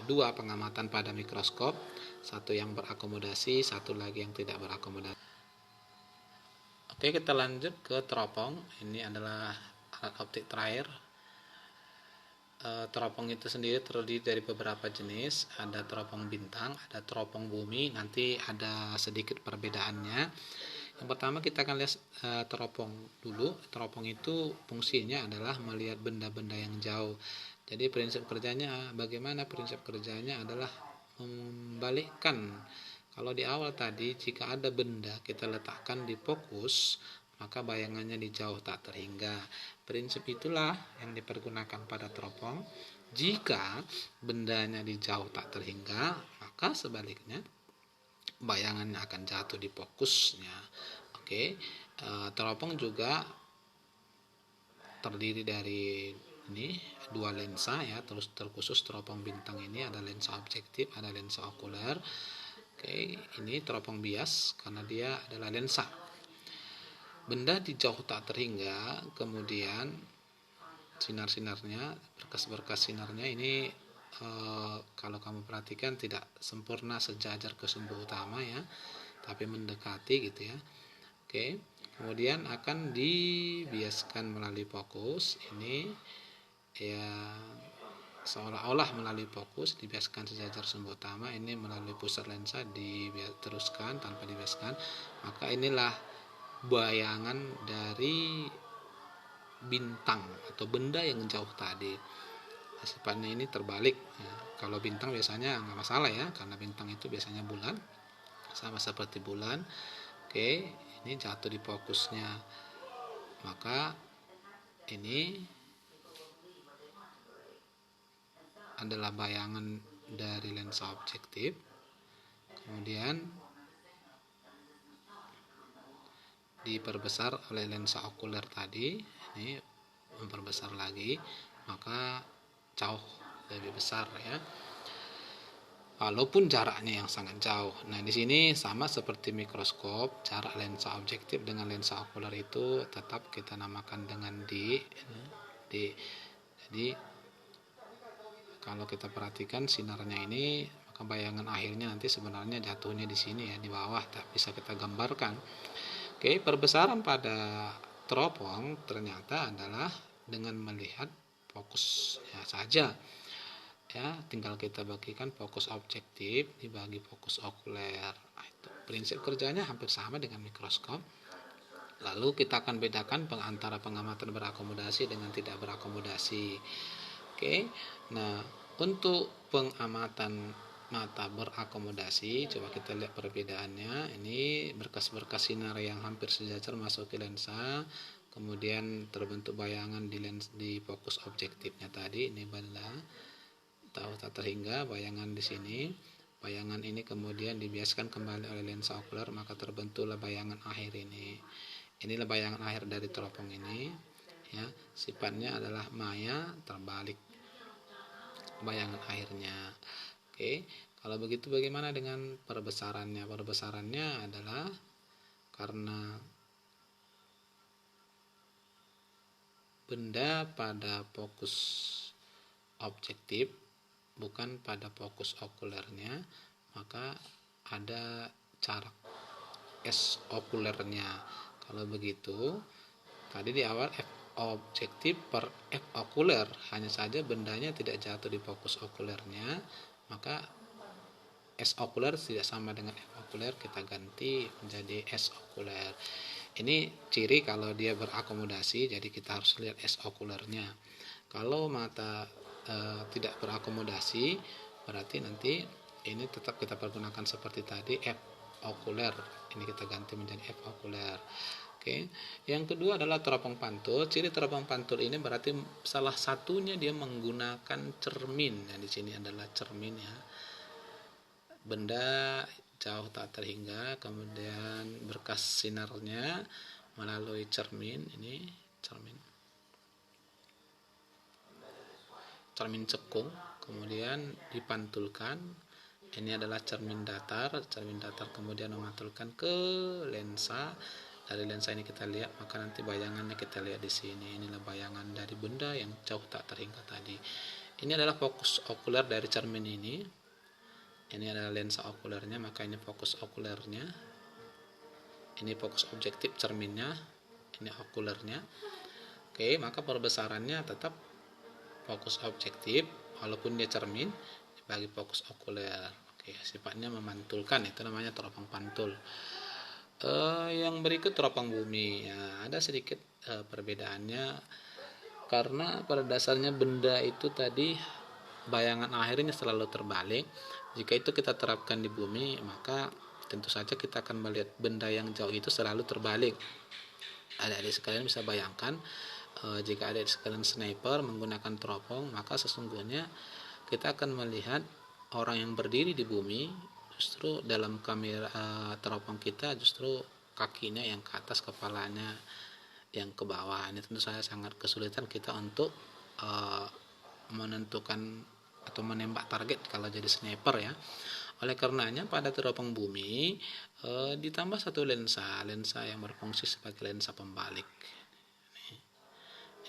A: dua pengamatan pada mikroskop, satu yang berakomodasi, satu lagi yang tidak berakomodasi. Oke, kita lanjut ke teropong. Ini adalah alat optik terakhir. Teropong itu sendiri terdiri dari beberapa jenis, ada teropong bintang, ada teropong bumi, nanti ada sedikit perbedaannya. Yang pertama kita akan lihat teropong dulu. Teropong itu fungsinya adalah melihat benda-benda yang jauh. Jadi prinsip kerjanya bagaimana? Prinsip kerjanya adalah membalikkan. Kalau di awal tadi jika ada benda kita letakkan di fokus, maka bayangannya di jauh tak terhingga. Prinsip itulah yang dipergunakan pada teropong. Jika bendanya di jauh tak terhingga, maka sebaliknya bayangannya akan jatuh di fokusnya. Oke, teropong juga terdiri dari ini dua lensa ya, terkhusus teropong bintang ini ada lensa objektif, ada lensa okuler. Oke, ini teropong bias karena dia adalah lensa. Benda di jauh tak terhingga, kemudian sinar-sinarnya, berkas-berkas sinarnya ini kalau kamu perhatikan tidak sempurna sejajar ke sumber utama ya, tapi mendekati gitu ya. Oke, kemudian akan dibiaskan melalui fokus ini ya, seolah-olah melalui fokus dibiaskan sejajar sumber utama, ini melalui pusat lensa diteruskan tanpa dibiaskan, maka inilah bayangan dari bintang atau benda yang jauh tadi. Sifatnya ini terbalik ya. Kalau bintang biasanya nggak masalah ya, karena bintang itu biasanya bulan, sama seperti bulan. Oke, ini jatuh di fokusnya, maka ini adalah bayangan dari lensa objektif. Kemudian diperbesar oleh lensa okuler tadi, ini memperbesar lagi, maka jauh lebih besar ya, walaupun jaraknya yang sangat jauh. Nah di sini sama seperti mikroskop, jarak lensa objektif dengan lensa okuler itu tetap kita namakan dengan D. Jadi kalau kita perhatikan sinarnya ini, maka bayangan akhirnya nanti sebenarnya jatuhnya di sini ya, di bawah, tak bisa kita gambarkan. Oke, perbesaran pada teropong ternyata adalah dengan melihat fokusnya saja ya, tinggal kita bagikan fokus objektif dibagi fokus okuler. Nah, itu prinsip kerjanya hampir sama dengan mikroskop. Lalu kita akan bedakan antara pengamatan berakomodasi dengan tidak berakomodasi. Oke, nah untuk pengamatan mata berakomodasi, coba kita lihat perbedaannya. Ini berkas-berkas sinar yang hampir sejajar masuk ke lensa, kemudian terbentuk bayangan di fokus objektifnya tadi. Ini benda tahu tak terhingga, bayangan di sini. Bayangan ini kemudian dibiaskan kembali oleh lensa okuler, maka terbentuklah bayangan akhir ini. Inilah bayangan akhir dari teropong ini ya, sifatnya adalah maya terbalik bayangan akhirnya. Oke, kalau begitu bagaimana dengan perbesarannya? Perbesarannya adalah karena benda pada fokus objektif bukan pada fokus okulernya, maka ada jarak S okulernya. Kalau begitu, tadi di awal F objektif per F okuler, hanya saja bendanya tidak jatuh di fokus okulernya, maka S okuler tidak sama dengan F okuler, kita ganti menjadi S okuler. Ini ciri kalau dia berakomodasi, jadi kita harus lihat S okulernya. Kalau mata tidak berakomodasi, berarti nanti ini tetap kita pergunakan seperti tadi F okuler, ini kita ganti menjadi F okuler. Oke, yang kedua adalah teropong pantul. Ciri teropong pantul ini berarti salah satunya dia menggunakan cermin. Nah di sini adalah cermin ya, benda jauh tak terhingga, kemudian berkas sinarnya melalui cermin. Ini cermin cekung, kemudian dipantulkan. Ini adalah cermin datar kemudian memantulkan ke lensa. Dari lensa ini kita lihat, maka nanti bayangannya kita lihat di sini. Inilah bayangan dari benda yang jauh tak terhingga tadi. Ini adalah fokus okuler dari cermin ini. Ini adalah lensa okulernya, maka ini fokus okulernya. Ini fokus objektif cerminnya, ini okulernya. Oke, maka perbesarannya tetap fokus objektif, walaupun dia cermin, dibagi fokus okuler. Oke, sifatnya memantulkan, itu namanya teropong pantul. Yang berikut teropong bumi, ya, ada sedikit perbedaannya karena pada dasarnya benda itu tadi bayangan akhirnya selalu terbalik. Jika itu kita terapkan di bumi, maka tentu saja kita akan melihat benda yang jauh itu selalu terbalik. Adik-adik sekalian bisa bayangkan, jika adik sekalian sniper menggunakan teropong, maka sesungguhnya kita akan melihat orang yang berdiri di bumi, justru dalam kamera teropong kita justru kakinya yang ke atas, kepalanya yang ke bawah. Ini tentu saja sangat kesulitan kita untuk menentukan atau menembak target kalau jadi sniper ya. Oleh karenanya pada teropong bumi ditambah satu lensa yang berfungsi sebagai lensa pembalik.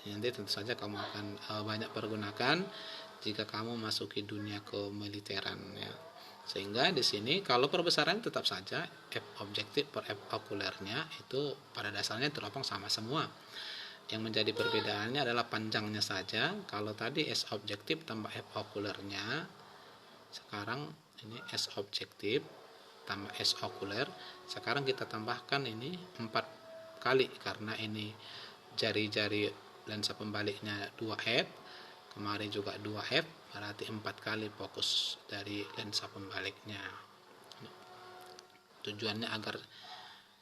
A: Ini nanti tentu saja kamu akan banyak pergunakan jika kamu masuki dunia kemiliteran ya. Sehingga di sini kalau perbesaran tetap saja F objektif per F okulernya itu pada dasarnya teropong sama semua. Yang menjadi perbedaannya adalah panjangnya saja. Kalau tadi S objektif tambah F okulernya, sekarang ini S objektif tambah S okuler. Sekarang kita tambahkan ini 4 kali karena ini jari-jari lensa pembaliknya 2F, kemarin juga 2F, berarti 4 kali fokus dari lensa pembaliknya. Tujuannya agar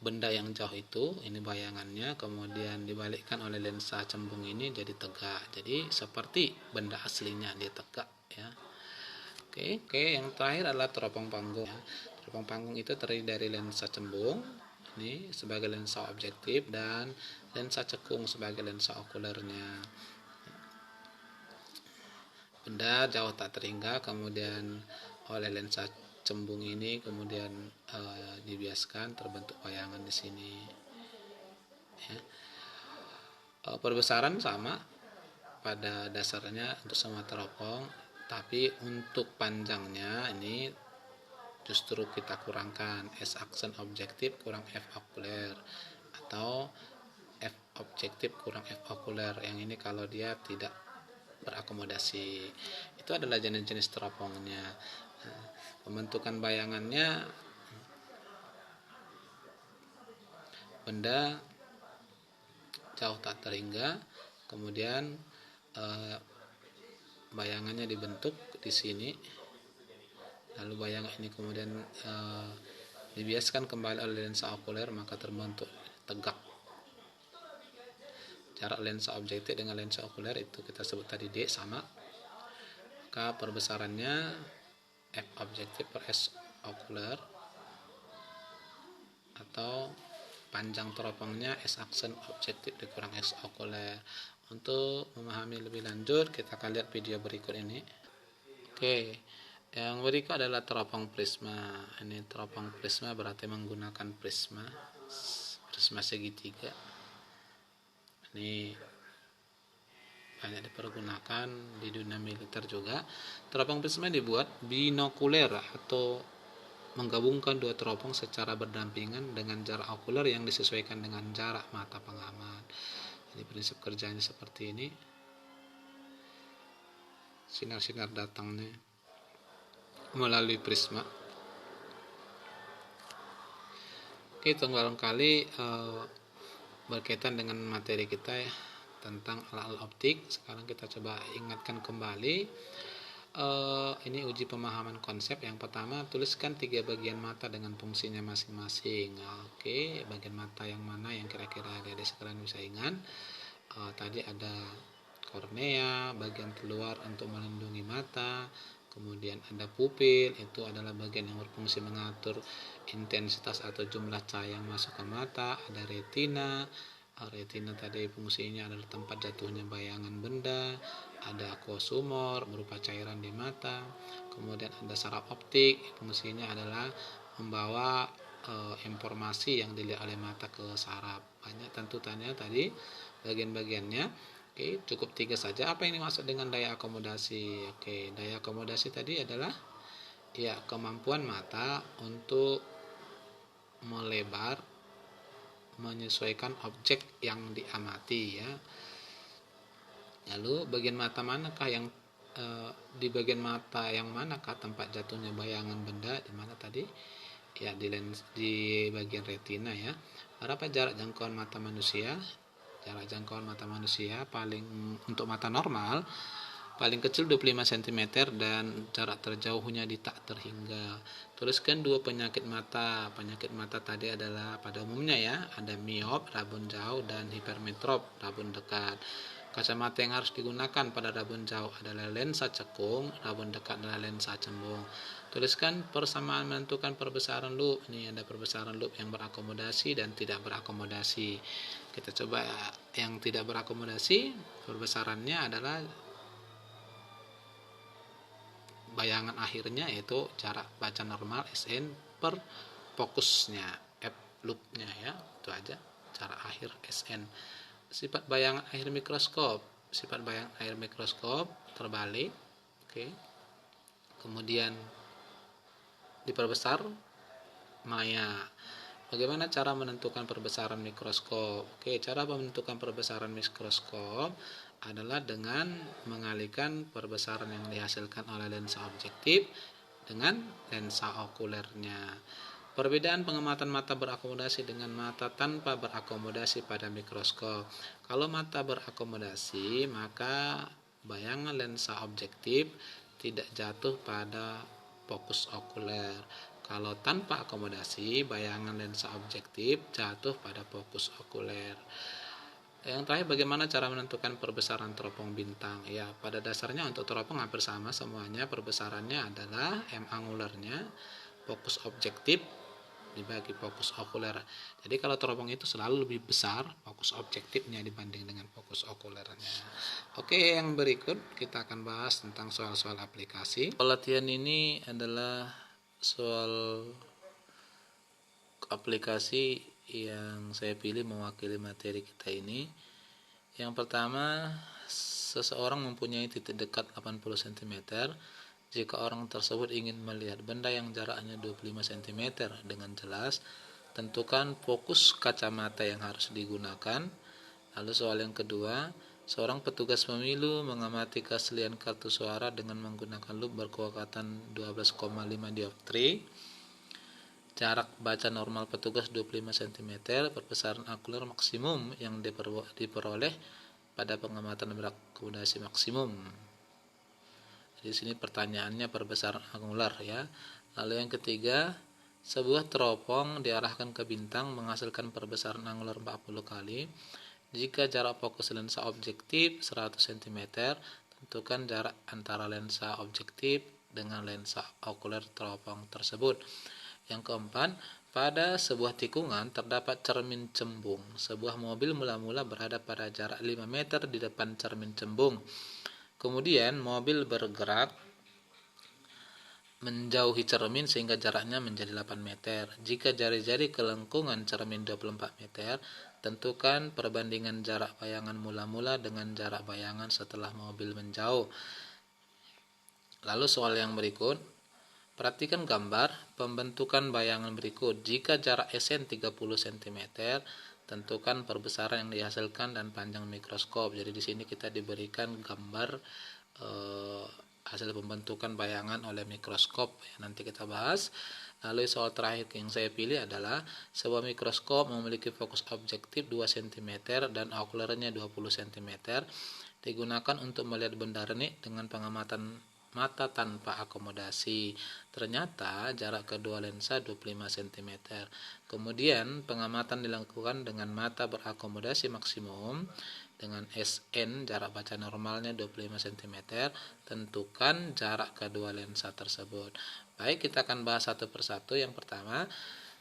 A: benda yang jauh itu, ini bayangannya, kemudian dibalikkan oleh lensa cembung ini jadi tegak. Jadi seperti benda aslinya dia tegak ya. Oke, yang terakhir adalah teropong panggung ya. Teropong panggung itu terdiri dari lensa cembung ini sebagai lensa objektif dan lensa cekung sebagai lensa okulernya. Benda jauh tak terhingga, kemudian oleh lensa cembung ini kemudian dibiaskan terbentuk bayangan di sini ya. Perbesaran sama pada dasarnya untuk semua teropong, tapi untuk panjangnya ini justru kita kurangkan, S aksen objektif kurang F okuler atau F objektif kurang F okuler. Yang ini kalau dia tidak berakomodasi. Itu adalah jenis-jenis teropongnya. Pembentukan bayangannya, benda jauh tak terhingga, kemudian bayangannya dibentuk di sini, lalu bayangan ini kemudian dibiaskan kembali oleh lensa okuler, maka terbentuk tegak. Jarak lensa objektif dengan lensa okuler itu kita sebut tadi D sama, maka perbesarannya F objektif per S okuler atau panjang teropongnya S aksen objektif dikurang S okuler. Untuk memahami lebih lanjut kita akan lihat video berikut ini. Oke, yang berikut adalah teropong prisma. Ini teropong prisma berarti menggunakan prisma segitiga. Ini banyak dipergunakan di dunia militer juga. Teropong prisma dibuat binokuler atau menggabungkan dua teropong secara berdampingan dengan jarak okuler yang disesuaikan dengan jarak mata pengamat. Jadi prinsip kerjanya seperti ini. Sinar-sinar datangnya melalui prisma. Oke, itu barangkali berkaitan dengan materi kita ya, tentang alat-alat optik. Sekarang kita coba ingatkan kembali. Ini uji pemahaman konsep. Yang pertama, tuliskan 3 bagian mata dengan fungsinya masing-masing. Oke, bagian mata yang mana yang kira-kira adik-adik sekalian bisa ingat? Tadi ada kornea, bagian keluar untuk melindungi mata. Kemudian ada pupil, itu adalah bagian yang berfungsi mengatur intensitas atau jumlah cahaya yang masuk ke mata. Ada retina. Retina tadi fungsinya adalah tempat jatuhnya bayangan benda. Ada aquasumor berupa cairan di mata. Kemudian ada saraf optik, fungsinya adalah membawa informasi yang dilihat oleh mata ke saraf. Banyak tuntutannya tadi bagian-bagiannya. Oke, cukup 3 saja. Apa yang dimaksud dengan daya akomodasi? Oke, daya akomodasi tadi adalah ya kemampuan mata untuk melebar menyesuaikan objek yang diamati ya. Lalu bagian mata manakah yang di bagian mata yang manakah tempat jatuhnya bayangan benda, di mana tadi ya di bagian retina ya. Berapa jarak jangkauan mata manusia? Jarak jangkauan mata manusia paling untuk mata normal paling kecil 25 cm dan jarak terjauhnya di tak terhingga. Tuliskan dua penyakit mata. Penyakit mata tadi adalah pada umumnya ya, ada miop, rabun jauh, dan hipermetrop, rabun dekat. Kacamata yang harus digunakan pada rabun jauh adalah lensa cekung, rabun dekat adalah lensa cembung. Tuliskan persamaan menentukan perbesaran loop. Ini ada perbesaran loop yang berakomodasi dan tidak berakomodasi. Kita coba yang tidak berakomodasi, perbesarannya adalah bayangan akhirnya yaitu jarak baca normal SN per fokusnya F loopnya ya, itu aja jarak akhir SN. Sifat bayangan akhir mikroskop, sifat bayangan akhir mikroskop terbalik, oke. Kemudian diperbesar maya. Bagaimana cara menentukan perbesaran mikroskop? Oke, cara menentukan perbesaran mikroskop adalah dengan mengalihkan perbesaran yang dihasilkan oleh lensa objektif dengan lensa okulernya. Perbedaan pengamatan mata berakomodasi dengan mata tanpa berakomodasi pada mikroskop. Kalau mata berakomodasi, maka bayangan lensa objektif tidak jatuh pada fokus okuler. Kalau tanpa akomodasi, bayangan lensa objektif jatuh pada fokus okuler. Yang terakhir, bagaimana cara menentukan perbesaran teropong bintang? Ya, pada dasarnya untuk teropong hampir sama semuanya. Perbesarannya adalah M angulernya, fokus objektif dibagi fokus okuler. Jadi kalau teropong itu selalu lebih besar fokus objektifnya dibanding dengan fokus okulernya. Oke, yang berikut kita akan bahas tentang soal-soal aplikasi. Latihan ini adalah soal aplikasi yang saya pilih mewakili materi kita ini. Yang pertama, seseorang mempunyai titik dekat 80 cm. Jika orang tersebut ingin melihat benda yang jaraknya 25 cm dengan jelas, tentukan fokus kacamata yang harus digunakan. Lalu soal yang kedua, seorang petugas pemilu mengamati keaslian kartu suara dengan menggunakan lup berkekuatan 12,5 dioptri. Jarak baca normal petugas 25 cm, perbesaran okuler maksimum yang diperoleh pada pengamatan berakomodasi maksimum. Di sini pertanyaannya perbesaran angular ya. Lalu yang ketiga, sebuah teropong diarahkan ke bintang menghasilkan perbesaran angular 40 kali. Jika jarak fokus lensa objektif 100 cm, tentukan jarak antara lensa objektif dengan lensa okuler teropong tersebut. Yang keempat, pada sebuah tikungan terdapat cermin cembung. Sebuah mobil mula-mula berada pada jarak 5 meter di depan cermin cembung. Kemudian mobil bergerak menjauhi cermin sehingga jaraknya menjadi 8 meter. Jika jari-jari kelengkungan cermin 24 meter, tentukan perbandingan jarak bayangan mula-mula dengan jarak bayangan setelah mobil menjauh. Lalu soal yang berikut, perhatikan gambar pembentukan bayangan berikut. Jika jarak SN 30 cm, tentukan perbesaran yang dihasilkan dan panjang mikroskop. Jadi di sini kita diberikan gambar hasil pembentukan bayangan oleh mikroskop. Nanti kita bahas. Lalu soal terakhir yang saya pilih adalah sebuah mikroskop memiliki fokus objektif 2 cm dan okulernya 20 cm. Digunakan untuk melihat benda renik dengan pengamatan mata tanpa akomodasi. Ternyata jarak kedua lensa 25 cm. Kemudian pengamatan dilakukan dengan mata berakomodasi maksimum dengan SN jarak baca normalnya 25 cm. Tentukan jarak kedua lensa tersebut. Baik, kita akan bahas satu persatu. Yang pertama,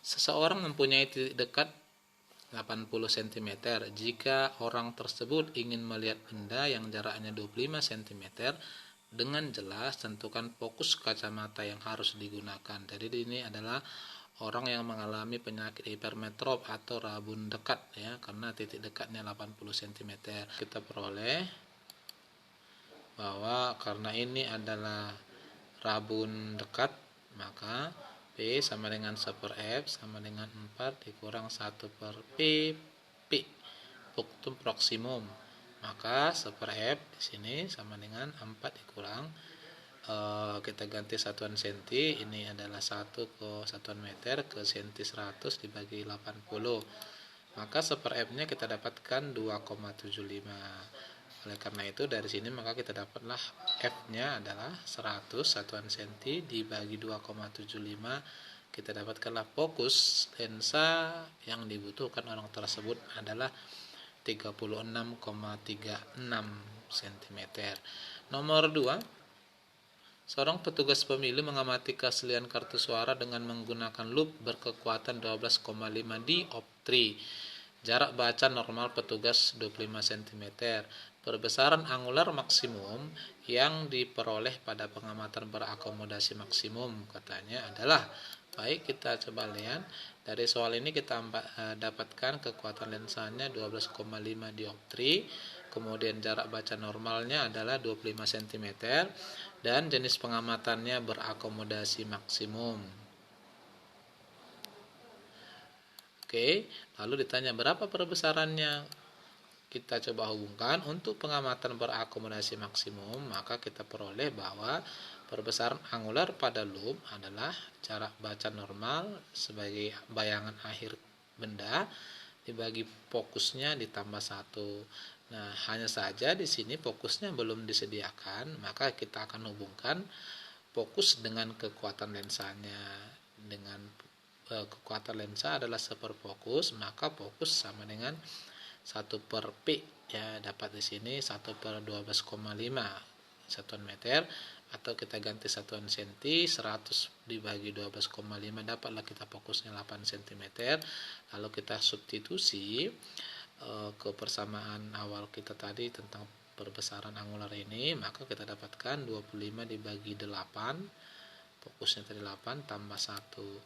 A: seseorang mempunyai titik dekat 80 cm. Jika orang tersebut ingin melihat benda yang jaraknya 25 cm dengan jelas, tentukan fokus kacamata yang harus digunakan. Jadi ini adalah orang yang mengalami penyakit hipermetrop atau rabun dekat ya, karena titik dekatnya 80 cm. Kita peroleh bahwa karena ini adalah rabun dekat, maka P sama dengan 1 per F sama dengan 4 dikurang 1 per P, Punktum proksimum. Maka 1 per F di sini sama dengan 4 dikurang kita ganti satuan senti, ini adalah 1 ke satuan meter ke senti 100 dibagi 80, maka 1/f-nya kita dapatkan 2,75. Oleh karena itu dari sini maka kita dapatlah F-nya adalah 100 satuan senti dibagi 2,75, kita dapatkanlah fokus lensa yang dibutuhkan orang tersebut adalah 36,36 cm. Nomor 2, seorang petugas pemilu mengamati keaslian kartu suara dengan menggunakan lup berkekuatan 12,5 dioptri. Jarak baca normal petugas 25 cm. Perbesaran angular maksimum yang diperoleh pada pengamatan berakomodasi maksimum katanya adalah, baik kita coba lihat dari soal ini kita dapatkan kekuatan lensanya 12,5 dioptri, kemudian jarak baca normalnya adalah 25 cm dan jenis pengamatannya berakomodasi maksimum. Oke, lalu ditanya berapa perbesarannya? Kita coba hubungkan untuk pengamatan berakomodasi maksimum, maka kita peroleh bahwa perbesaran angular pada loop adalah jarak baca normal sebagai bayangan akhir benda dibagi fokusnya ditambah 1. Nah, hanya saja di sini fokusnya belum disediakan, maka kita akan hubungkan fokus dengan kekuatan lensanya. Dengan kekuatan lensa adalah seperfokus, maka fokus sama dengan 1/P, ya, dapat di sini 1/12,5 satuan meter, atau kita ganti satuan senti, 100 dibagi 12,5 dapatlah kita fokusnya 8 cm. Lalu kita substitusi ke persamaan awal kita tadi tentang perbesaran angular ini, maka kita dapatkan 25 dibagi 8, fokusnya tadi 8 tambah 1.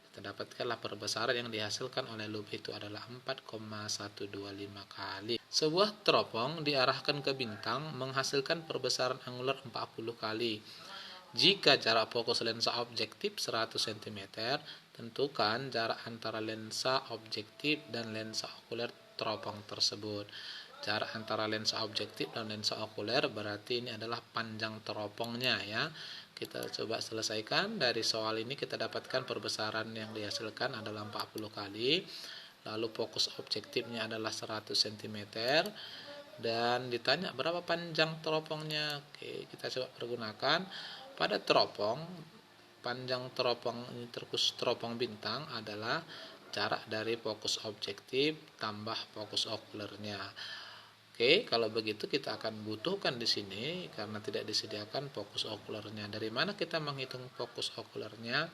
A: Kita dapatkanlah perbesaran yang dihasilkan oleh loop itu adalah 4,125 kali. Sebuah teropong diarahkan ke bintang menghasilkan perbesaran angular 40 kali. Jika jarak fokus lensa objektif 100 cm, tentukan jarak antara lensa objektif dan lensa okuler teropong tersebut. Jarak antara lensa objektif dan lensa okuler berarti ini adalah panjang teropongnya, ya. Kita coba selesaikan. Dari soal ini kita dapatkan perbesaran yang dihasilkan adalah 40 kali. Lalu fokus objektifnya adalah 100 cm. Dan ditanya berapa panjang teropongnya. Oke, kita coba pergunakan. Pada teropong, panjang teropong ini terkhusus teropong bintang adalah jarak dari fokus objektif tambah fokus okulernya. Oke, kalau begitu kita akan butuhkan di sini karena tidak disediakan fokus okulernya. Dari mana kita menghitung fokus okulernya?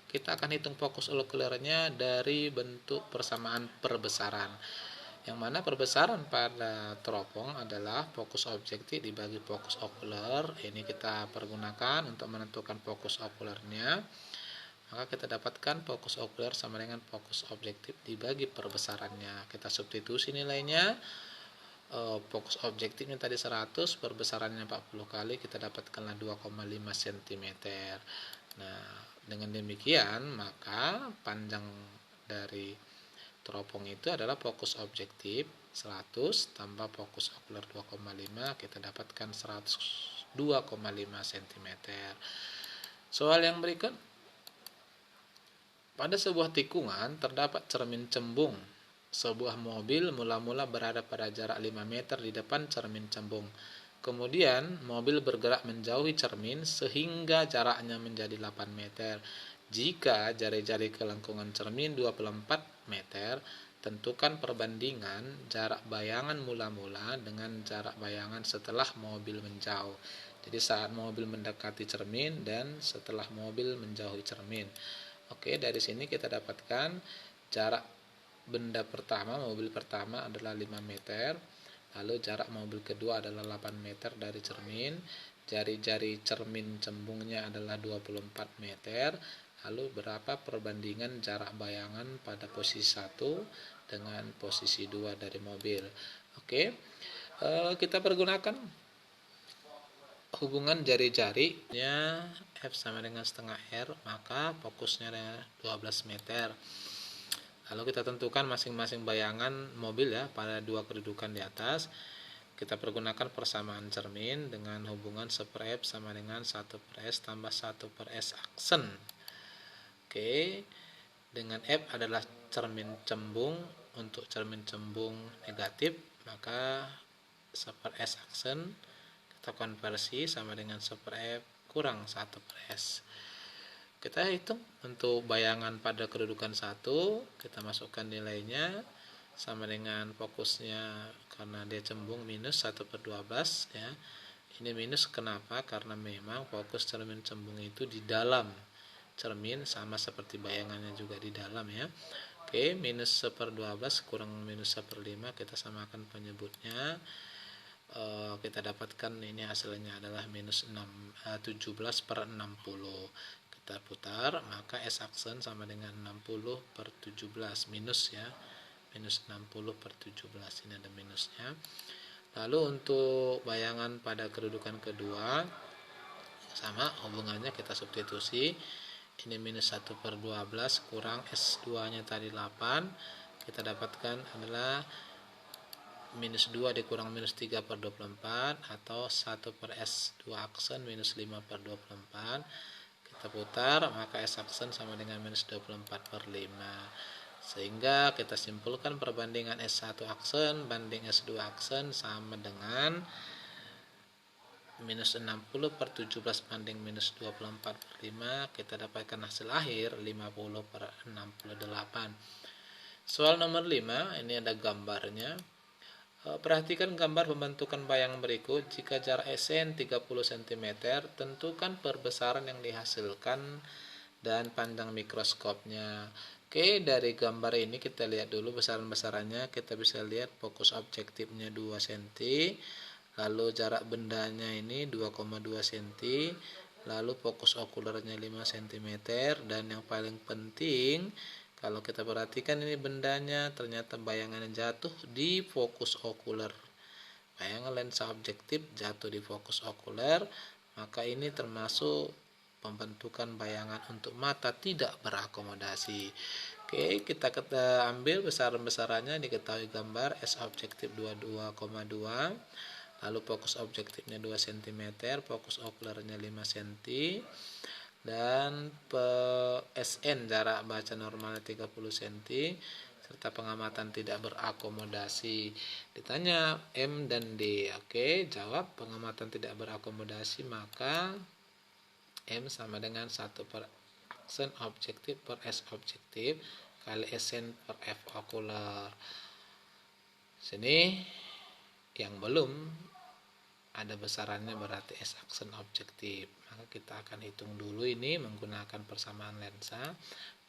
A: Kita akan hitung fokus okulernya dari bentuk persamaan perbesaran. Yang mana perbesaran pada teropong adalah fokus objektif dibagi fokus okuler. Ini kita pergunakan untuk menentukan fokus okulernya. Maka kita dapatkan fokus okuler sama dengan fokus objektif dibagi perbesarannya. Kita substitusi nilainya. Fokus objektifnya tadi 100, perbesarannya 40 kali, kita dapatkanlah 2,5 cm. Nah, dengan demikian maka panjang dari teropong itu adalah fokus objektif 100 tambah fokus okuler 2,5, kita dapatkan 102,5 cm. Soal yang berikut, pada sebuah tikungan terdapat cermin cembung. Sebuah mobil mula-mula berada pada jarak 5 meter di depan cermin cembung. Kemudian mobil bergerak menjauhi cermin sehingga jaraknya menjadi 8 meter. Jika jari-jari kelengkungan cermin 24 meter, tentukan perbandingan jarak bayangan mula-mula dengan jarak bayangan setelah mobil menjauh. Jadi saat mobil mendekati cermin dan setelah mobil menjauhi cermin. Oke, dari sini kita dapatkan jarak benda pertama, mobil pertama adalah 5 meter, lalu jarak mobil kedua adalah 8 meter dari cermin, jari-jari cermin cembungnya adalah 24 meter, lalu berapa perbandingan jarak bayangan pada posisi 1 dengan posisi 2 dari mobil. Oke, kita pergunakan hubungan jari-jarinya F sama dengan setengah R, maka fokusnya adalah 12 meter. Lalu kita tentukan masing-masing bayangan mobil, ya, pada dua kedudukan di atas. kita pergunakan persamaan cermin dengan hubungan 1/F sama dengan 1/S tambah 1/S aksen. Oke, dengan F adalah cermin cembung. Untuk cermin cembung negatif, maka 1/S aksen kita konversi sama dengan 1/F kurang 1/S. Kita hitung untuk bayangan pada kedudukan 1, kita masukkan nilainya sama dengan fokusnya, karena dia cembung minus 1/12 ya. Ini minus kenapa? Karena memang fokus cermin cembung itu di dalam cermin, sama seperti bayangannya juga di dalam ya. Oke, minus 1/12 kurang minus 1/5, kita samakan penyebutnya. Kita dapatkan ini hasilnya adalah minus 17/60. Kita putar, maka S aksen sama dengan 60/17 minus ya, minus 60/17, ini ada minusnya. Lalu untuk bayangan pada kedudukan kedua, sama hubungannya kita substitusi. Ini minus 1/12 kurang S2 nya tadi 8, kita dapatkan adalah minus 2 dikurang minus 3/24 atau 1/S2 aksen minus 5/24. Kita putar, maka S aksen sama dengan minus 24/5. Sehingga kita simpulkan perbandingan S1 aksen banding S2 aksen sama dengan minus 60/17 banding minus 24/5. Kita dapatkan hasil akhir 50/68. Soal nomor 5, ini ada gambarnya. Perhatikan gambar pembentukan bayangan berikut. Jika jarak SN 30 cm, tentukan perbesaran yang dihasilkan dan panjang mikroskopnya. Oke, dari gambar ini kita lihat dulu besaran-besarannya. Kita bisa lihat fokus objektifnya 2 cm, lalu jarak bendanya ini 2,2 cm, lalu fokus okulernya 5 cm, dan yang paling penting kalau kita perhatikan ini bendanya ternyata bayangannya jatuh di fokus okuler. Bayangan lensa objektif jatuh di fokus okuler, maka ini termasuk pembentukan bayangan untuk mata tidak berakomodasi. Oke, kita ambil besaran-besarannya, diketahui gambar S objektif 22,2, lalu fokus objektifnya 2 cm, fokus okulernya 5 cm, dan SN jarak baca normalnya 30 cm, serta pengamatan tidak berakomodasi. Ditanya M dan D. Oke, jawab pengamatan tidak berakomodasi, maka M sama dengan 1/aksen objektif per S objektif kali SN per F okuler. Sini yang belum ada besarannya berarti S aksen objektif. Maka kita akan hitung dulu ini menggunakan persamaan lensa.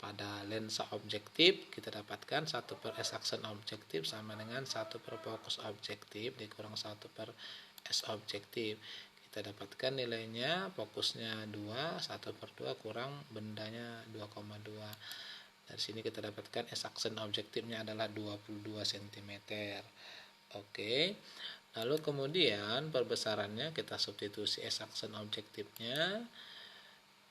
A: Pada lensa objektif kita dapatkan 1/S aksen objektif sama dengan 1/fokus objektif dikurang 1/S objektif. Kita dapatkan nilainya, fokusnya 2, 1/2 kurang bendanya 2,2. Dari sini kita dapatkan S aksen objektifnya adalah 22 cm. Oke. Lalu kemudian perbesarannya kita substitusi S aksen objektifnya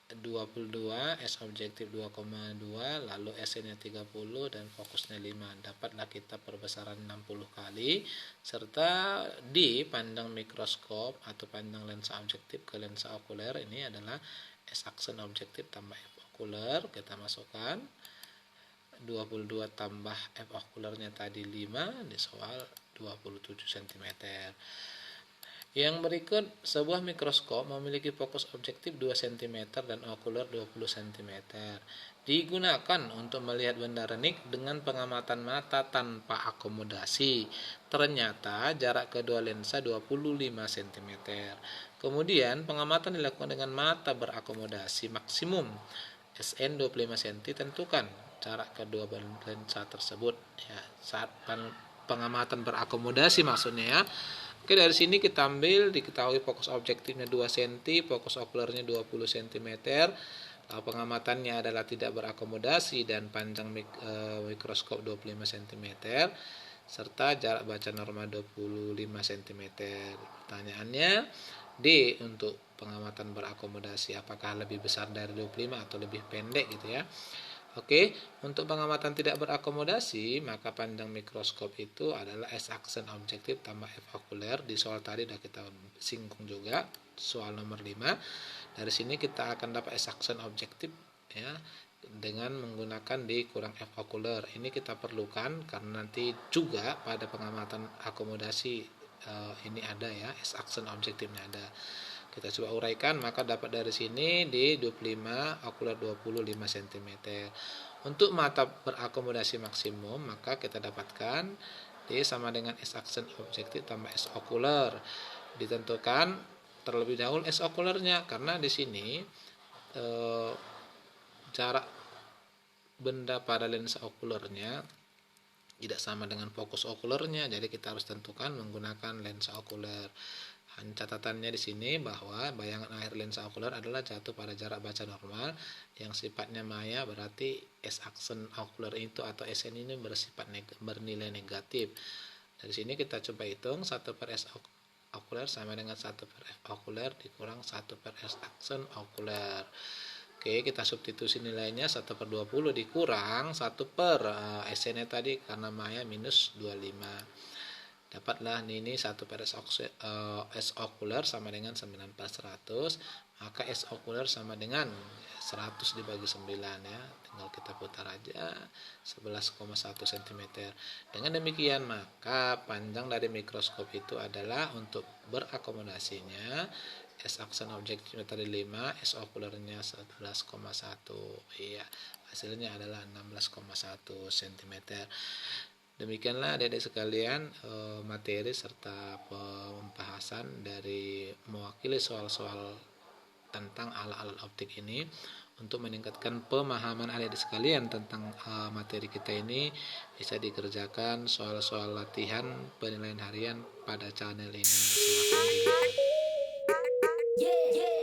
A: 22, S objektif 2,2, lalu SN nya 30 dan fokusnya 5. Dapatlah kita perbesaran 60 kali, serta di panjang mikroskop atau panjang lensa objektif ke lensa okuler ini adalah S aksen objektif tambah F okuler. Kita masukkan 22 tambah F okulernya tadi 5, di soal 27 cm. Yang berikut, sebuah mikroskop memiliki fokus objektif 2 cm dan okuler 20 cm. Digunakan untuk melihat benda renik dengan pengamatan mata tanpa akomodasi. Ternyata jarak kedua lensa 25 cm. Kemudian pengamatan dilakukan dengan mata berakomodasi maksimum SN 25 cm. Tentukan jarak kedua lensa tersebut ya, saat pengamatan berakomodasi maksudnya ya. Oke, dari sini kita ambil, diketahui fokus objektifnya 2 cm, fokus okulernya 20 cm, pengamatannya adalah tidak berakomodasi dan panjang mikroskop 25 cm, serta jarak baca normal 25 cm. Pertanyaannya, D untuk pengamatan berakomodasi, apakah lebih besar dari 25 atau lebih pendek gitu ya. Oke, untuk pengamatan tidak berakomodasi, maka panjang mikroskop itu adalah S aksen objektif tambah F okuler. Di soal tadi sudah kita singgung juga, soal nomor 5. Dari sini kita akan dapat S aksen objektif ya dengan menggunakan D kurang F okuler. Ini kita perlukan karena nanti juga pada pengamatan akomodasi ini ada ya, S aksen objektifnya ada. Kita coba uraikan, maka dapat dari sini D 25, okuler 25 cm. Untuk mata berakomodasi maksimum, maka kita dapatkan D sama dengan S aksen objektif tambah S okuler. Ditentukan terlebih dahulu S okulernya, karena di sini jarak benda pada lensa okulernya tidak sama dengan fokus okulernya, jadi kita harus tentukan menggunakan lensa okuler. Catatannya di sini bahwa bayangan akhir lensa okuler adalah jatuh pada jarak baca normal yang sifatnya maya, berarti S aksen okuler itu atau SN ini bernilai negatif. Dari sini kita coba hitung 1 per S okuler sama dengan 1 per F okuler dikurang 1 per S aksen okuler. Oke, kita substitusi nilainya 1 per 20 dikurang 1 per SN tadi karena maya minus 25. Dapatlah ini 1 per S okuler sama dengan 9 per 100, maka S okuler sama dengan 100 dibagi 9 ya, tinggal kita putar aja 11,1 cm. Dengan demikian maka panjang dari mikroskop itu adalah untuk berakomodasinya S aksen objektifnya tadi 5, S okulernya 11,1. Iya, hasilnya adalah 16,1 cm. Demikianlah adik-adik sekalian materi serta pembahasan dari mewakili soal-soal tentang alat-alat optik ini. Untuk meningkatkan pemahaman adik-adik sekalian tentang materi kita ini, bisa dikerjakan soal-soal latihan penilaian harian pada channel ini. Silakan.